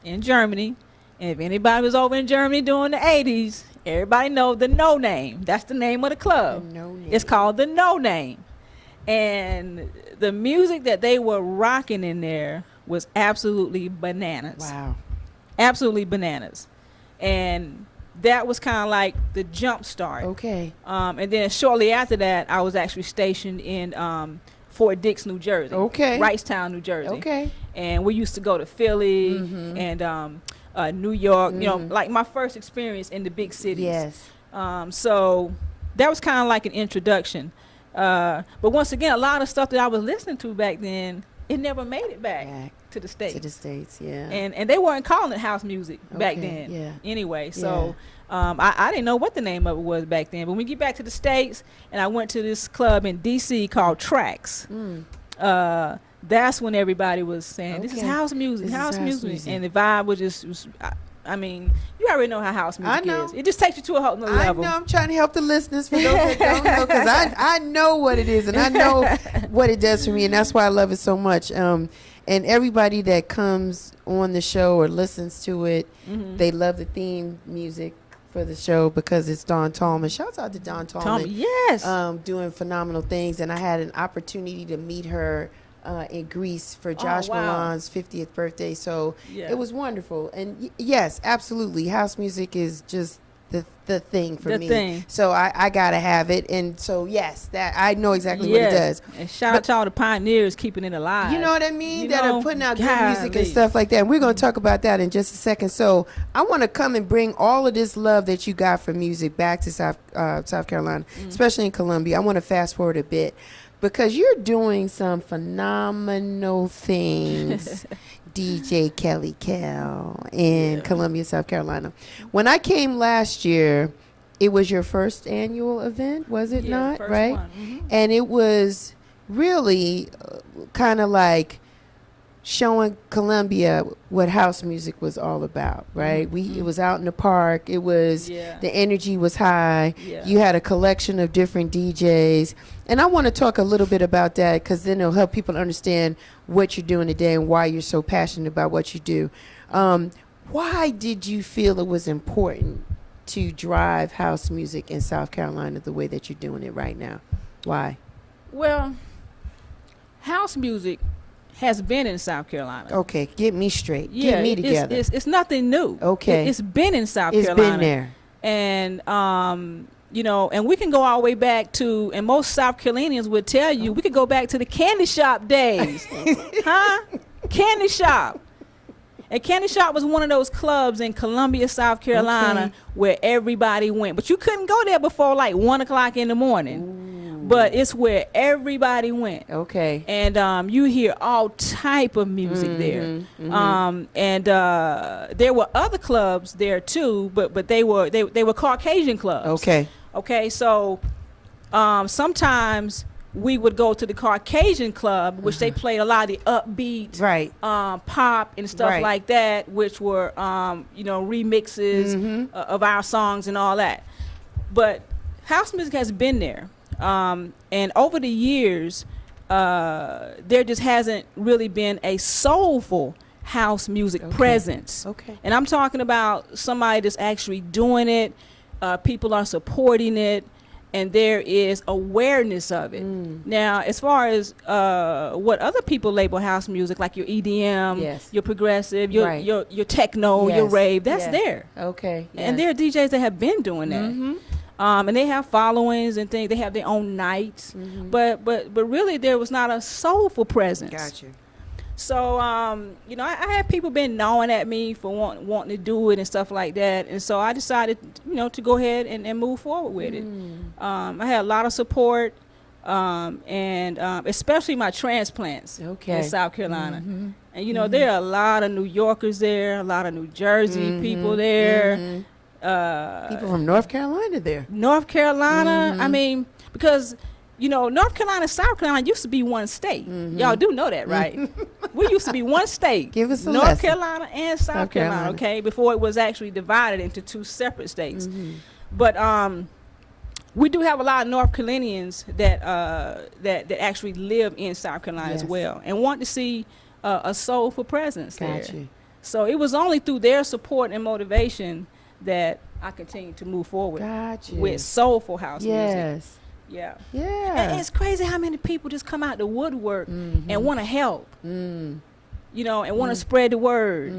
in Germany. And if anybody was over in Germany during the 80s, everybody know the No Name. That's the name of the club. No Name. It's called the No Name. And the music that they were rocking in there was absolutely bananas. Wow. Absolutely bananas. And that was kind of like the jump start. Okay. And then shortly after that, I was actually stationed in Fort Dix, New Jersey. Okay. Wrightstown, New Jersey. Okay. And we used to go to Philly and New York, you know, like my first experience in the big cities. Yes. So that was kind of like an introduction. But once again, a lot of stuff that I was listening to back then, it never made it back to the States. To the States, yeah. And they weren't calling it house music back Okay, then. yeah. Anyway, so I didn't know what the name of it was back then. But when we get back to the States, and I went to this club in D.C. called Cakz. That's when everybody was saying, this is house music, This is house house music. music. And the vibe was just, I mean, you already know how house music I know. is. It just takes you to a whole nother level. I know. I'm trying to help the listeners for those that don't know, because I know what it is, and I know what it does for me, and that's why I love it so much. And everybody that comes on the show or listens to it, they love the theme music for the show because it's Dawn Tallman. Shouts out to Dawn Tallman. Yes. Doing phenomenal things, and I had an opportunity to meet her in Greece for Josh wow. Milan's 50th birthday. So Yeah. it was wonderful. And yes, absolutely. House music is just the thing for The me. thing. So I got to have it. And so, yes, that I know exactly what it does. And shout out to all the pioneers keeping it alive. You know what I mean? You That know, are putting out good music and golly. stuff like that. And we're going to talk about that in just a second. So I want to come and bring all of this love that you got for music back to South Carolina, especially in Columbia. I want to fast forward a bit because you're doing some phenomenal things, DJ Kelly Kel in Columbia, South Carolina. When I came last year, it was your first annual event, was it Yeah, not? first Right? one. And it was really kind of like showing Columbia what house music was all about, right? It was out in the park. It was Yeah. the energy was high. Yeah. You had a collection of different DJs, and I want to talk a little bit about that because then it'll help people understand what you're doing today and why you're so passionate about what you do. Why did you feel it was important to drive house music in South Carolina the way that you're doing it right now? Why? Well, house music has been in South Carolina. Okay, get me straight. Yeah, Get me together. It's nothing new. Okay. It's been in South It's Carolina. been there. And you know, and we can go all the way back to, and most South Carolinians would tell you, we could go back to the candy shop days. Huh? Candy shop. And Candy Shop was one of those clubs in Columbia, South Carolina, where everybody went. But you couldn't go there before like 1 o'clock in the morning. Ooh. But it's where everybody went. Okay. And you hear all type of music there. And there were other clubs there too, but they were Caucasian clubs. Okay, so sometimes we would go to the Caucasian club, which they played a lot of the upbeat, Right. pop and stuff Right. like that, which were remixes of our songs and all that. But house music has been there, and over the years, there just hasn't really been a soulful house music presence. Okay. And I'm talking about somebody that's actually doing it. People are supporting it, and there is awareness of it. Now, as far as what other people label house music, like your EDM, Yes. your progressive, your Right. your techno, your Yes. rave, that's Yes. there. Okay. And there are DJs that have been doing that. And they have followings and things. They have their own nights. But really, there was not a soulful presence. Gotcha. So, I had people been gnawing at me for wanting to do it and stuff like that. And so I decided, to go ahead and move forward with it. I had a lot of support, and especially my transplants in South Carolina. And, there are a lot of New Yorkers there, a lot of New Jersey people there. People from North Carolina there. North Carolina, I mean, because... North Carolina, South Carolina used to be one state. Y'all do know that, right? We used to be one state. Give us a North lesson. Carolina and South Carolina, okay, before it was actually divided into two separate states. But we do have a lot of North Carolinians that actually live in South Carolina as well and want to see a soulful presence there. Gotcha. So it was only through their support and motivation that I continued to move forward Gotcha. with soulful house music. Yes. Yeah. Yeah. And it's crazy how many people just come out the woodwork and want to help, and want to spread the word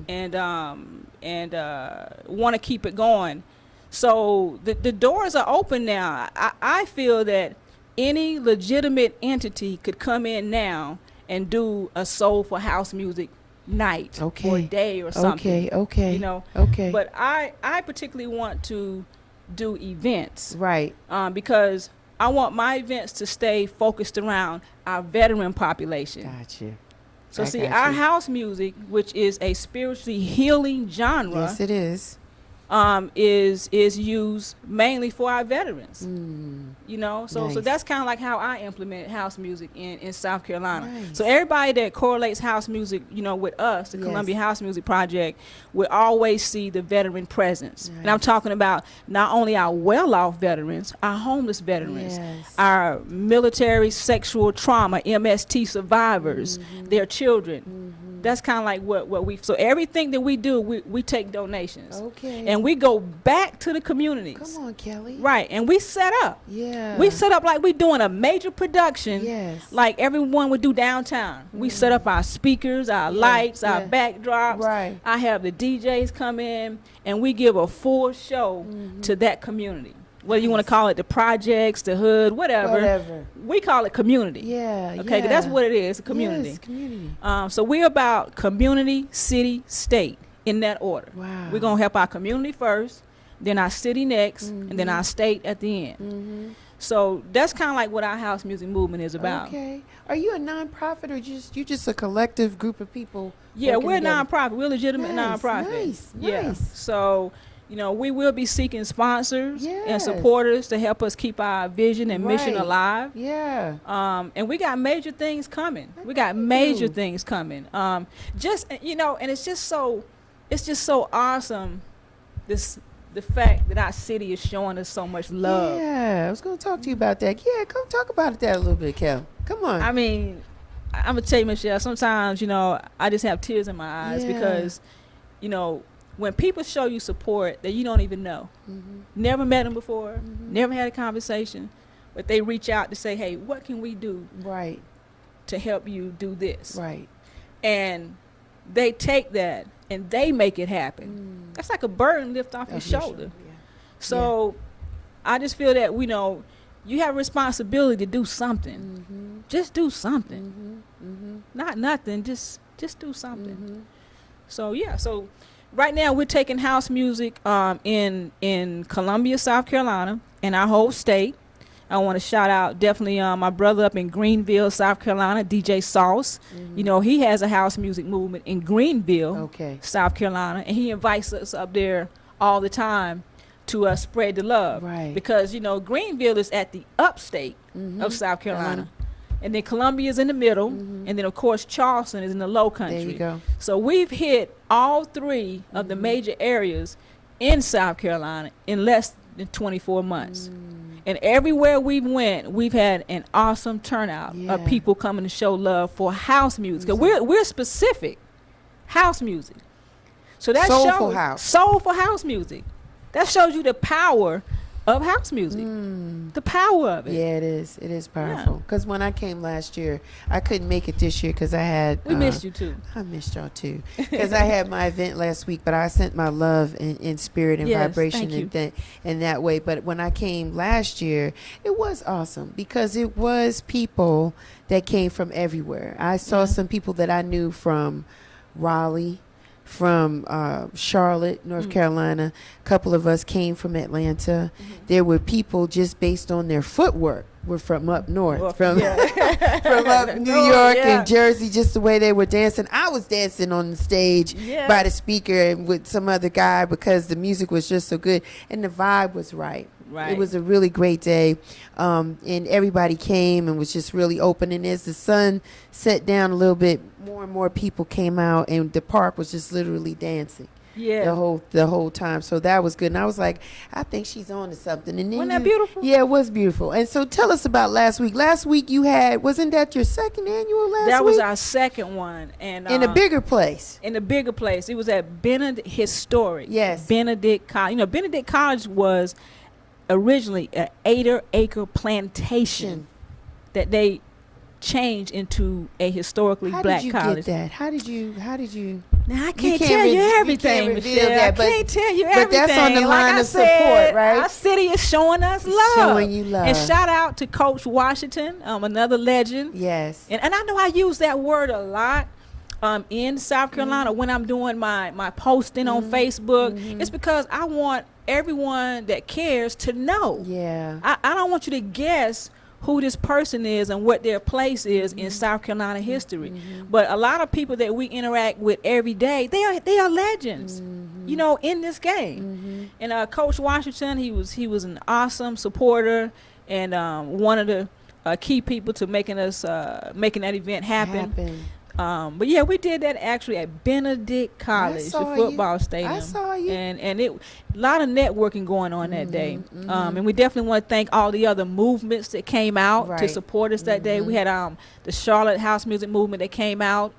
and want to keep it going. So the doors are open now. I feel that any legitimate entity could come in now and do a soulful house music night or day or something. Okay. But I particularly want to do events. Right. Because I want my events to stay focused around our veteran population. Gotcha. So our house music, which is a spiritually healing genre, yes, it is. Is used mainly for our veterans. So Nice. that's kind of like how I implement house music in South Carolina. Nice. So everybody that correlates house music, with us, the Yes. Columbia House Music Project, will always see the veteran presence. Nice. And I'm talking about not only our well-off veterans, our homeless veterans, Yes. our military sexual trauma, MST survivors, their children. That's kind of like what we. So everything that we do, we take donations. Okay. And we go back to the communities. Come on, Kelly. Right. And we set up. Yeah. We set up like we doing a major production. Yes. Like everyone would do downtown. We set up our speakers, our lights, our backdrops. Right. I have the DJs come in and we give a full show to that community. Whether you want to call it the projects, the hood, whatever. We call it community. Yeah. Okay, 'cause that's what it is, a community. Yes, community. So we're about community, city, state in that order. Wow. We're going to help our community first, then our city next, and then our state at the end. So that's kind of like what our house music movement is about. Okay. Are you a nonprofit or you just a collective group of people? Yeah, working we're a together? nonprofit. We're a legitimate Nice, nonprofit. nice, Yeah. nice. So, we will be seeking sponsors and Yes. supporters to help us keep our vision and mission Right. alive. Yeah. And we got major things coming. We got Thank major you. things coming. And it's just so awesome. The fact that our city is showing us so much love. Yeah, I was going to talk to you about that. Yeah, come talk about that a little bit, Kel. Come on. I mean, I'm gonna tell you, Michelle. Sometimes, I just have tears in my eyes Yeah. because, when people show you support that you don't even know, never met them before, never had a conversation, but they reach out to say, "Hey, what can we do Right. to help you do this?" Right. And they take that and they make it happen. That's like a burden lift off your shoulder. Yeah. So I just feel that you have a responsibility to do something. Just do something. Not nothing. Just do something. So so right now we're taking house music in Columbia, South Carolina, and our whole state. I want to shout out definitely my brother up in Greenville, South Carolina, DJ Sauce. He has a house music movement in Greenville, South Carolina, and he invites us up there all the time to spread the love. Right. Because, Greenville is at the upstate of South Carolina. And then Columbia is in the middle. And then, of course, Charleston is in the low country. There you go. So we've hit all three of the major areas in South Carolina in less than 24 months. And everywhere we've went, we've had an awesome turnout of people coming to show love for house music. 'Cause we're specific. House music. So that Soulful shows house. soulful house music. That shows you the power of house music. The power of it. Yeah, it is. It is powerful. Because when I came last year, I couldn't make it this year because I had. We missed you too. I missed y'all too. Because I had my event last week, but I sent my love in spirit and Yes, vibration thank and in that way. But when I came last year, it was awesome because it was people that came from everywhere. I saw some people that I knew from Raleigh, from Charlotte, North Carolina. A couple of us came from Atlanta. There were people just based on their footwork. We're from up north, from up New York and Jersey, just the way they were dancing. I was dancing on the stage by the speaker and with some other guy because the music was just so good and the vibe was right. It was a really great day, and everybody came and was just really open. And as the sun set down a little bit, more and more people came out, and the park was just literally dancing. Yeah. the whole time. So that was good. And I was like, I think she's on to something. And then Wasn't that beautiful? Yeah, it was beautiful. And so tell us about last week. Last week you had, wasn't that your second annual last week? That was our second one. And in a bigger place. In a bigger place. It was at Benedict Historic. Yes. Benedict College. You know, Benedict College was originally an 8-acre plantation that they changed into a historically black college. How did you get that? How did you? Now I can't tell you everything, Michelle. I can't tell you everything. But that's on the line like of support, right? Our city is showing us love. Showing you love. And shout out to Coach Washington, another legend. Yes. And I know I use that word a lot in South Carolina when I'm doing my posting on Facebook. It's because I want everyone that cares to know. Yeah. I don't want you to guess who this person is and what their place is in South Carolina history. But a lot of people that we interact with every day, they are legends, you know, in this game. And Coach Washington, he was an awesome supporter and one of the key people to making that event happen. But yeah, we did that actually at Benedict College, the football stadium. I saw you. And it a lot of networking going on that day. And we definitely want to thank all the other movements that came out to support us that day. We had the Charlotte House Music Movement that came out.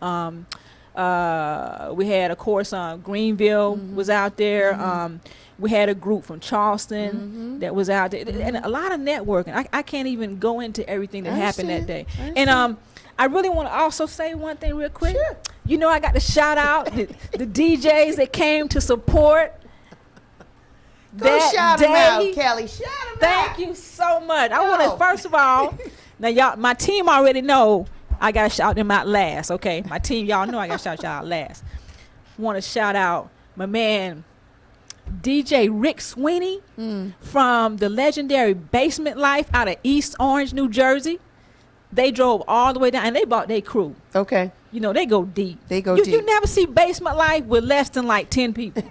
We had, of course, Greenville was out there. We had a group from Charleston that was out there. And a lot of networking. I can't even go into everything that happened that day. And I really want to also say one thing real quick. Sure. You know, I got to shout out the DJs that came to support. Go shout them out, Kelly. Shout them out. Thank you so much. I want to, first of all, now y'all, my team already know I got to shout them out last, okay? My team, y'all know I got to shout y'all out last. Want to shout out my man, DJ Rick Sweeney from the legendary Basement Life out of East Orange, New Jersey. They drove all the way down, and they brought their crew. Okay. You know, they go deep. deep. You never see Basement Life with less than like 10 people.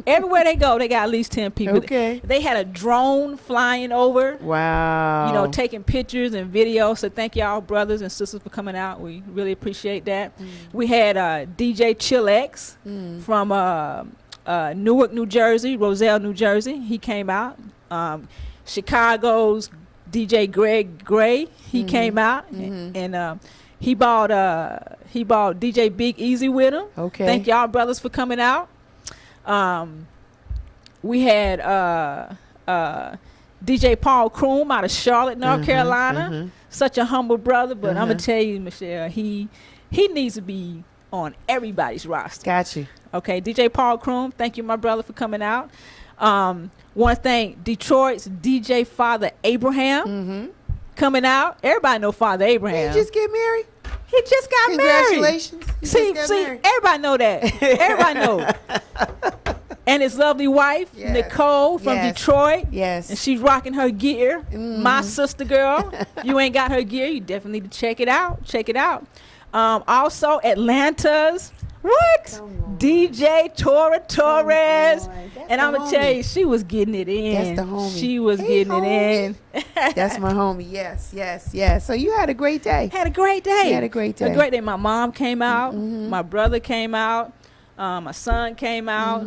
Everywhere they go, they got at least 10 people. Okay. They had a drone flying over. Wow. You know, taking pictures and videos. So thank y'all, brothers and sisters, for coming out. We really appreciate that. We had DJ Chill-X from Newark, New Jersey, Roselle, New Jersey. He came out. Chicago's DJ Greg Gray, he came out and he bought DJ Big Easy with him. Okay. Thank y'all brothers for coming out. We had DJ Paul Kroom out of Charlotte, North Carolina. Such a humble brother, but I'm gonna tell you, Michelle, he needs to be on everybody's roster. Got you. Okay, DJ Paul Kroom, thank you, my brother, for coming out. Want to thank Detroit's DJ Father Abraham coming out. Everybody know Father Abraham. Did he just get married? He just got married. Congratulations. See, everybody know that. Everybody know. And his lovely wife, Nicole from Detroit. Yes. And she's rocking her gear. My sister girl. You ain't got her gear, you definitely need to check it out. Check it out. Also, Atlanta's DJ Tora Torres. And I'm going to tell you, she was getting it in. That's the homie. She was getting it in. That's my homie. Yes. So you had a great day. Had a great day. You had a great day. A great day. My mom came out. My brother came out. My son came out.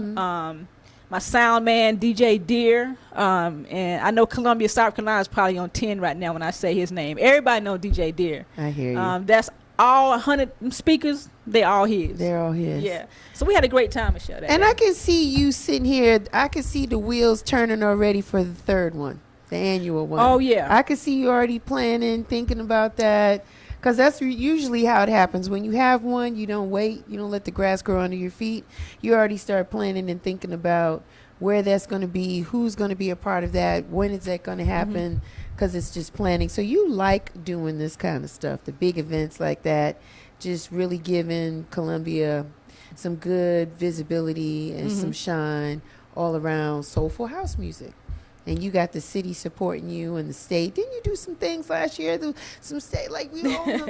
My sound man, DJ Deer. And I know Columbia, South Carolina is probably on 10 right now when I say his name. Everybody know DJ Deer. I hear you. That's all 100 speakers. They all his. They're all his. Yeah. So we had a great time, Michelle. And I can see you sitting here. I can see the wheels turning already for the third one, the annual one. Oh, yeah. I can see you already planning, thinking about that. Because that's usually how it happens. When you have one, you don't wait. You don't let the grass grow under your feet. You already start planning and thinking about where that's going to be, who's going to be a part of that, when is that going to happen, because it's just planning. So you like doing this kind of stuff, the big events like that, just really giving Columbia some good visibility and some shine all around soulful house music. And you got the city supporting you and the state. Didn't you do some things last year? Some state like we on the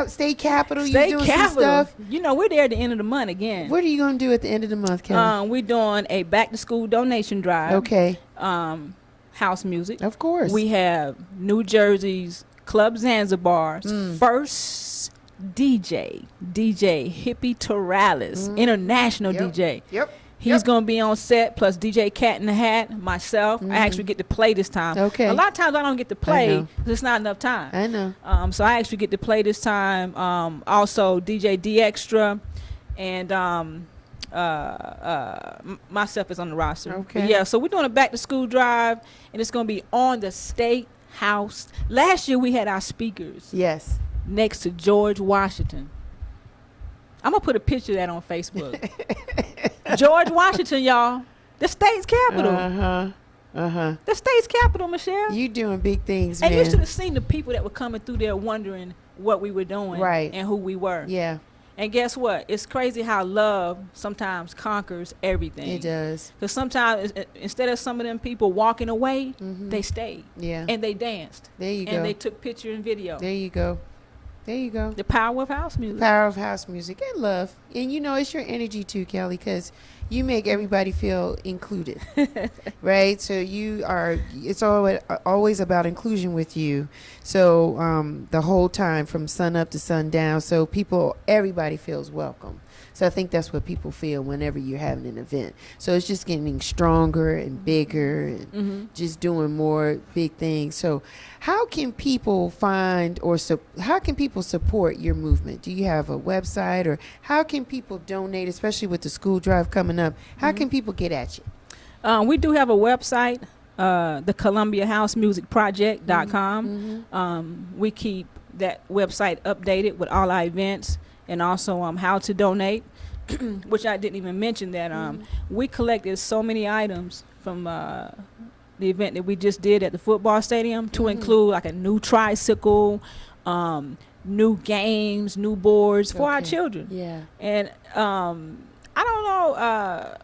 state capitol. You doing some stuff. You know, we're there at the end of the month again. What are you gonna do at the end of the month, Kelly? We're doing a back to school donation drive. Okay. House music. Of course. We have New Jersey's Club Zanzibar's first DJ Hippie Torales, international DJ. Yep. He's going to be on set, plus DJ Cat in the Hat, myself. I actually get to play this time. Okay. A lot of times I don't get to play because it's not enough time. I know. So I actually get to play this time. Also DJ D Extra, and myself is on the roster. Okay. But yeah, so we're doing a back to school drive, and it's going to be on the State House. Last year we had our speakers Yes. next to George Washington. I'm going to put a picture of that on Facebook. George Washington, y'all. The state's capital. The state's capital, Michelle. You doing big things, and man. you should have seen the people that were coming through there wondering what we were doing, Right. and who we were. Yeah, And guess what? It's crazy how love sometimes conquers everything. it does. Because sometimes, instead of some of them people walking away, they stayed. Yeah. And they danced. There you And go. they took picture and video. There you go. There you go. The power of house music. Power of house music and love. And you know, it's your energy too, Kelly, because you make everybody feel included. Right? So it's always about inclusion with you. So the whole time from sun up to sundown. So everybody feels welcome. So I think that's what people feel whenever you're having an event. So it's just getting stronger and bigger and just doing more big things. So how can people how can people support your movement? Do you have a website, or how can people donate, especially with the school drive coming up? How can people get at you? We do have a website, the ColumbiaHouseMusicProject.com. We keep that website updated with all our events, and also how to donate, which I didn't even mention that we collected so many items from the event that we just did at the football stadium, to include like a new tricycle, new games, new boards for our children. Yeah. And I don't know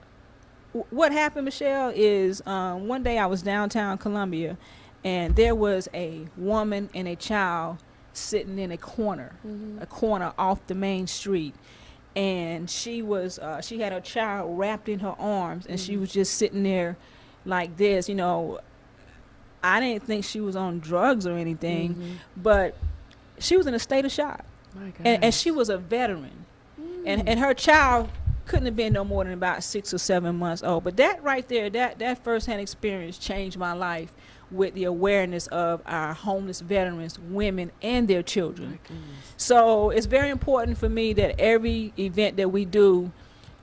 what happened, Michelle, is one day I was downtown Columbia, and there was a woman and a child sitting in a corner off the main street, and she had her child wrapped in her arms, and she was just sitting there like this. You know, I didn't think she was on drugs or anything, but she was in a state of shock. My God. And she was a veteran, and her child couldn't have been no more than about 6 or 7 months old. But that right there, that firsthand experience changed my life, with the awareness of our homeless veterans, women, and their children. So it's very important for me that every event that we do,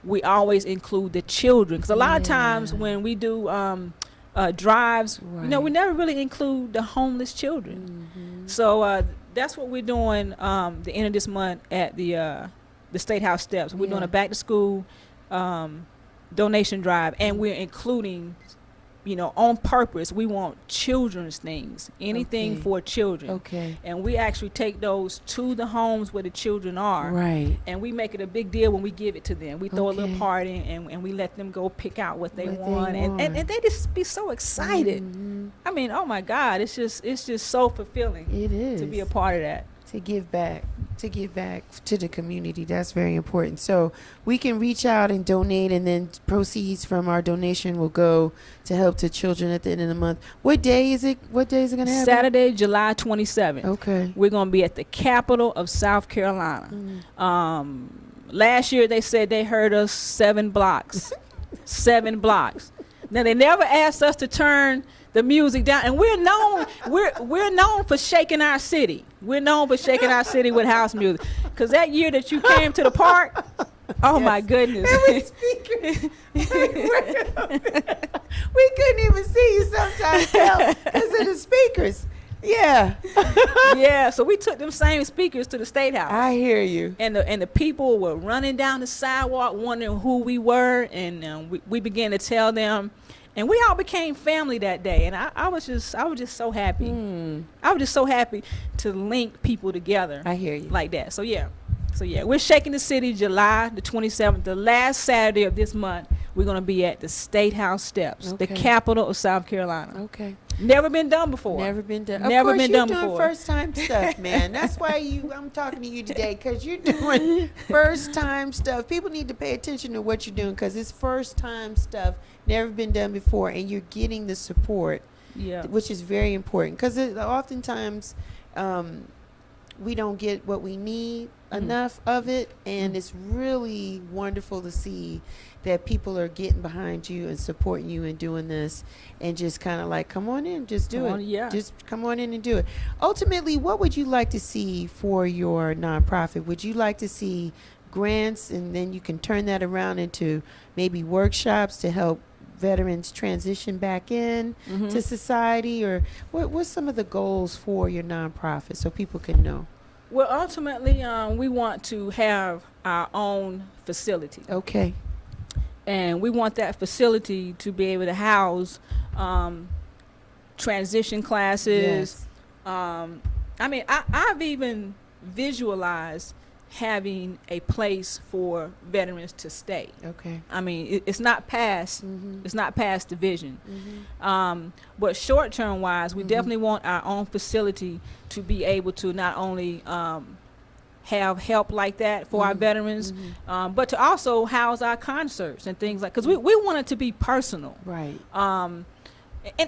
we always include the children. Because a lot of times when we do drives, you know, we never really include the homeless children. So that's what we're doing the end of this month at the State House steps. We're doing a back to school donation drive, and we're including, you know, on purpose, we want children's things, anything for children. Okay. And we actually take those to the homes where the children are. Right. And we make it a big deal when we give it to them. We throw a little party, and we let them go pick out what they want. And they just be so excited. I mean, oh my God, it's just so fulfilling. It is. To be a part of that. To give back to the community. That's very important. So we can reach out and donate, and then proceeds from our donation will go to help to children at the end of the month. What day is it going to happen? Saturday, July 27th. Okay. We're going to be at the capital of South Carolina. Last year they said they heard us 7 blocks. 7 blocks. Now, they never asked us to turn the music down, and we're known for shaking our city. We're known for shaking our city with house music. Because that year that you came to the park, oh my goodness. We couldn't even see you sometimes, because of the speakers. Yeah. Yeah, so we took them same speakers to the State House. I hear you. And the people were running down the sidewalk wondering who we were, and we began to tell them. And we all became family that day, and I was just so happy. I was just so happy to link people together. I hear you. Like that. So yeah, we're shaking the city July the 27th, the last Saturday of this month. We're gonna be at the State House steps, the capital of South Carolina. Okay. Never been done before. Never been done. Never of course, been done you're doing before. first time stuff, man. That's why I'm talking to you today, because you're doing first time stuff. People need to pay attention to what you're doing, because it's first time stuff, never been done before, and you're getting the support, which is very important. Because oftentimes we don't get what we need enough of it, and it's really wonderful to see that people are getting behind you and supporting you and doing this, and just kind of like, come on in, just do it. Yeah. Just come on in and do it. Ultimately, what would you like to see for your nonprofit? Would you like to see grants, and then you can turn that around into maybe workshops to help veterans transition back in to society, or what's some of the goals for your nonprofit so people can know? Well, ultimately, we want to have our own facility. Okay. And we want that facility to be able to house transition classes. Yes. I've even visualized having a place for veterans to stay. Okay. It's not past it's not past the vision. But short term wise, we definitely want our own facility to be able to not only have help like that for our veterans, but to also house our concerts and things like, because we want it to be personal. Right. And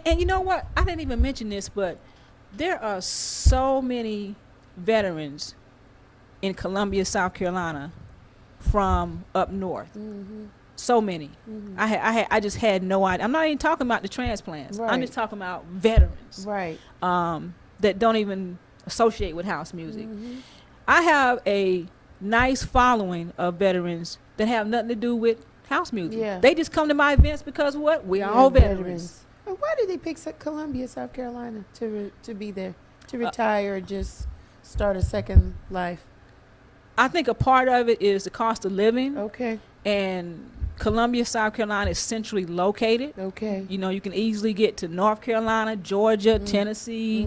you know what? I didn't even mention this, but there are so many veterans in Columbia, South Carolina, from up north. So many. I just had no idea. I'm not even talking about the transplants. Right. I'm just talking about veterans. Right. That don't even associate with house music. I have a nice following of veterans that have nothing to do with house music. Yeah. They just come to my events because what? We are all veterans. Well, why did they pick Columbia, South Carolina to be there, to retire or just start a second life? I think a part of it is the cost of living. Okay. And Columbia, South Carolina is centrally located. Okay. You know, you can easily get to North Carolina, Georgia, Tennessee,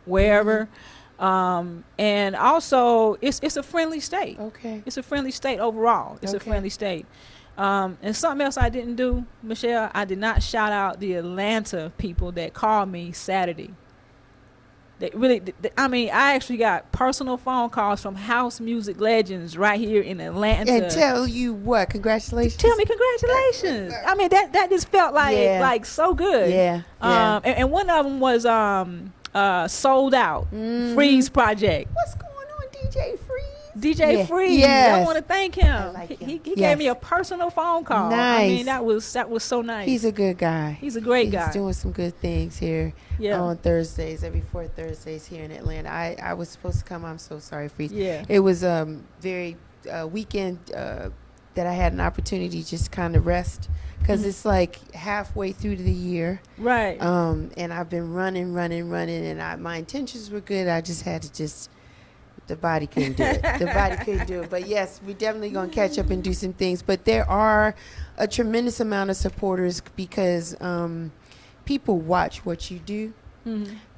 wherever. And also, it's a friendly state. Okay. It's a friendly state overall. It's a friendly state. And something else I didn't do, Michelle, I did not shout out the Atlanta people that called me Saturday. They really, I actually got personal phone calls from house music legends right here in Atlanta. And tell you what, congratulations. Tell me congratulations. That just felt like so good. Yeah. And one of them was Sold Out, Freeze Project. What's going on, DJ Freeze? DJ Freeze. Yes. I want to thank him. He Yes. gave me a personal phone call. Nice. That was so nice. He's a good guy. He's a great guy. He's doing some good things here on Thursdays, every 4 Thursdays here in Atlanta. I was supposed to come. I'm so sorry, Freeze. Yeah. It was very weekend that I had an opportunity to just kind of rest, because it's like halfway through the year. Right. And I've been running, and my intentions were good. I just had to the body couldn't do it. The body couldn't do it. But yes, we're definitely going to catch up and do some things. But there are a tremendous amount of supporters, because people watch what you do.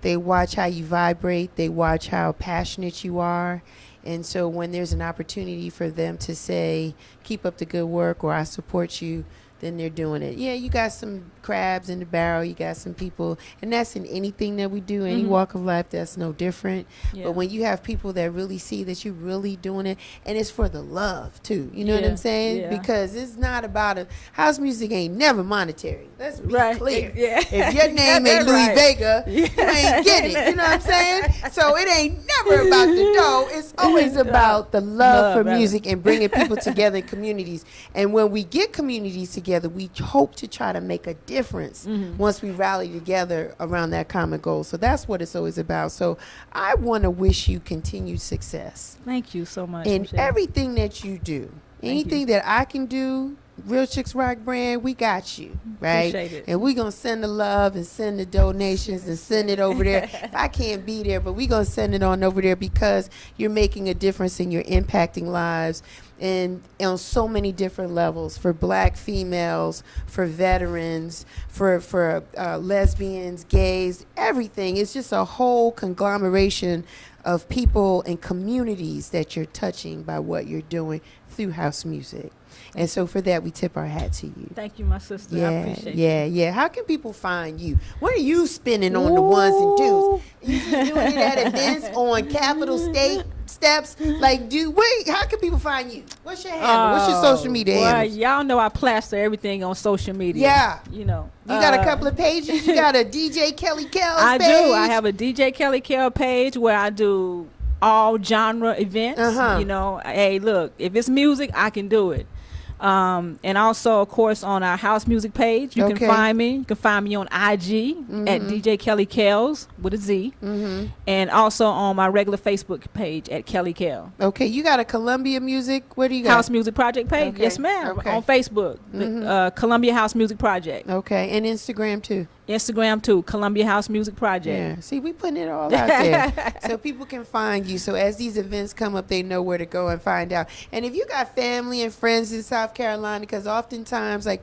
They watch how you vibrate. They watch how passionate you are. And so when there's an opportunity for them to say, keep up the good work, or I support you, then they're doing it. Yeah, you got some crabs in the barrel. You got some people, and that's in anything that we do, any walk of life, that's no different. Yeah. But when you have people that really see that you're really doing it, and it's for the love too, you know what I'm saying? Yeah. Because it's not about house music ain't never monetary. Let's be clear. Yeah. If your name ain't Louis right. Vega, you ain't getting it. You know what I'm saying? So it ain't never about the dough. It's always about the love for music and bringing people together in communities. And when we get communities together, we hope to try to make a difference once we rally together around that common goal. So that's what it's always about. So I want to wish you continued success. Thank you so much. In Michelle. everything that you do. Anything that I can do, Real Chicks Rock brand, we got you, right? Appreciate it. And we're going to send the love and send the donations and send it over there. If I can't be there, but we're going to send it on over there, because you're making a difference and you're impacting lives, and on so many different levels, for black females, for veterans, for lesbians, gays, everything. It's just a whole conglomeration of people and communities that you're touching by what you're doing through house music. And so for that, we tip our hat to you. Thank you, my sister. I appreciate you. Yeah. How can people find you? What are you spinning on the ones and twos? You just doing it at events on Capitol State steps? How can people find you? What's your handle? What's your social media handle? Y'all know I plaster everything on social media. Yeah. You know. You got a couple of pages. You got a DJ Kelly Kel page. I do. I have a DJ Kelly Kel page where I do all genre events. You know, hey, look, if it's music, I can do it. And also, of course, on our house music page, you can find me. You can find me on IG at DJ Kelly Kels with a Z, and also on my regular Facebook page at Kelly Kel. Okay, you got a Columbia Music. What do you got? House Music Project page. Okay. Yes, ma'am. Okay. On Facebook, the Columbia House Music Project. Okay, and Instagram too. Instagram too, Columbia House Music Project. Yeah, see, we putting it all out there so people can find you. So as these events come up, they know where to go and find out. And if you got family and friends in South Carolina, because oftentimes, like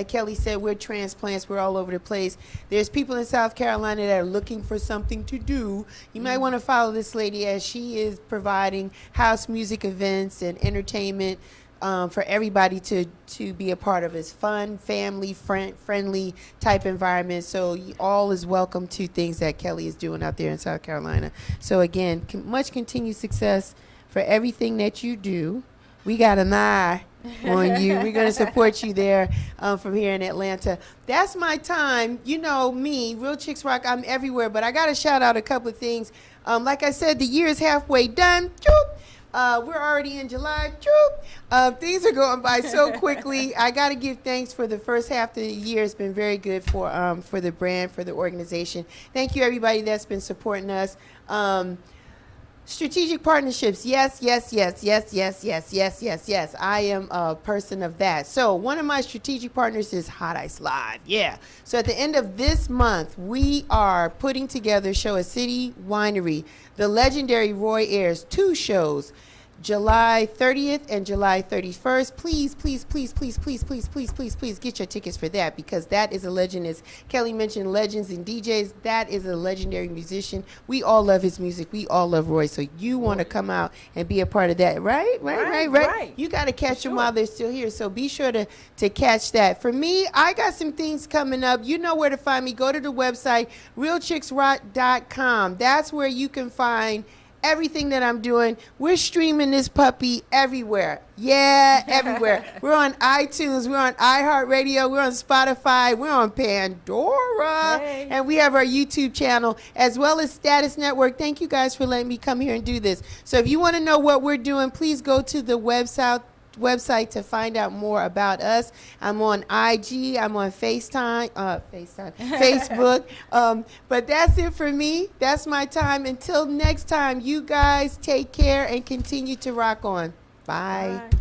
Kelly said, we're transplants, we're all over the place. There's people in South Carolina that are looking for something to do. You might want to follow this lady as she is providing house music events and entertainment for everybody to be a part of. It's fun, family, friendly type environment. So all is welcome to things that Kelly is doing out there in South Carolina. So again, much continued success for everything that you do. We got an eye on you. We're going to support you there from here in Atlanta. That's my time. You know me, Real Chicks Rock, I'm everywhere, but I got to shout out a couple of things. Like I said, the year is halfway done. We're already in July. Things are going by so quickly. I got to give thanks for the first half of the year. It's been very good for the brand, for the organization. Thank you, everybody that's been supporting us. Strategic partnerships. Yes. I am a person of that. So one of my strategic partners is Hot Ice Live. Yeah. So at the end of this month, we are putting together Show at City Winery. The legendary Roy Ayers 2 shows, July 30th and July 31st. Please get your tickets for that, because that is a legend. As Kelly mentioned, legends and DJs, that is a legendary musician. We all love his music. We all love Roy. So you want to come out and be a part of that, right? You got to catch them while they're still here. So be sure to catch that. For me, I got some things coming up. You know where to find me. Go to the website, realchicksrock.com. That's where you can find everything that I'm doing. We're streaming this puppy everywhere. Yeah, everywhere. We're on iTunes. We're on iHeartRadio. We're on Spotify. We're on Pandora. Hey. And we have our YouTube channel as well as Status Network. Thank you guys for letting me come here and do this. So if you want to know what we're doing, please go to the website to find out more about us. I'm on IG, I'm on Facebook. But that's it for me. That's my time. Until next time, you guys take care and continue to rock on. Bye. Bye.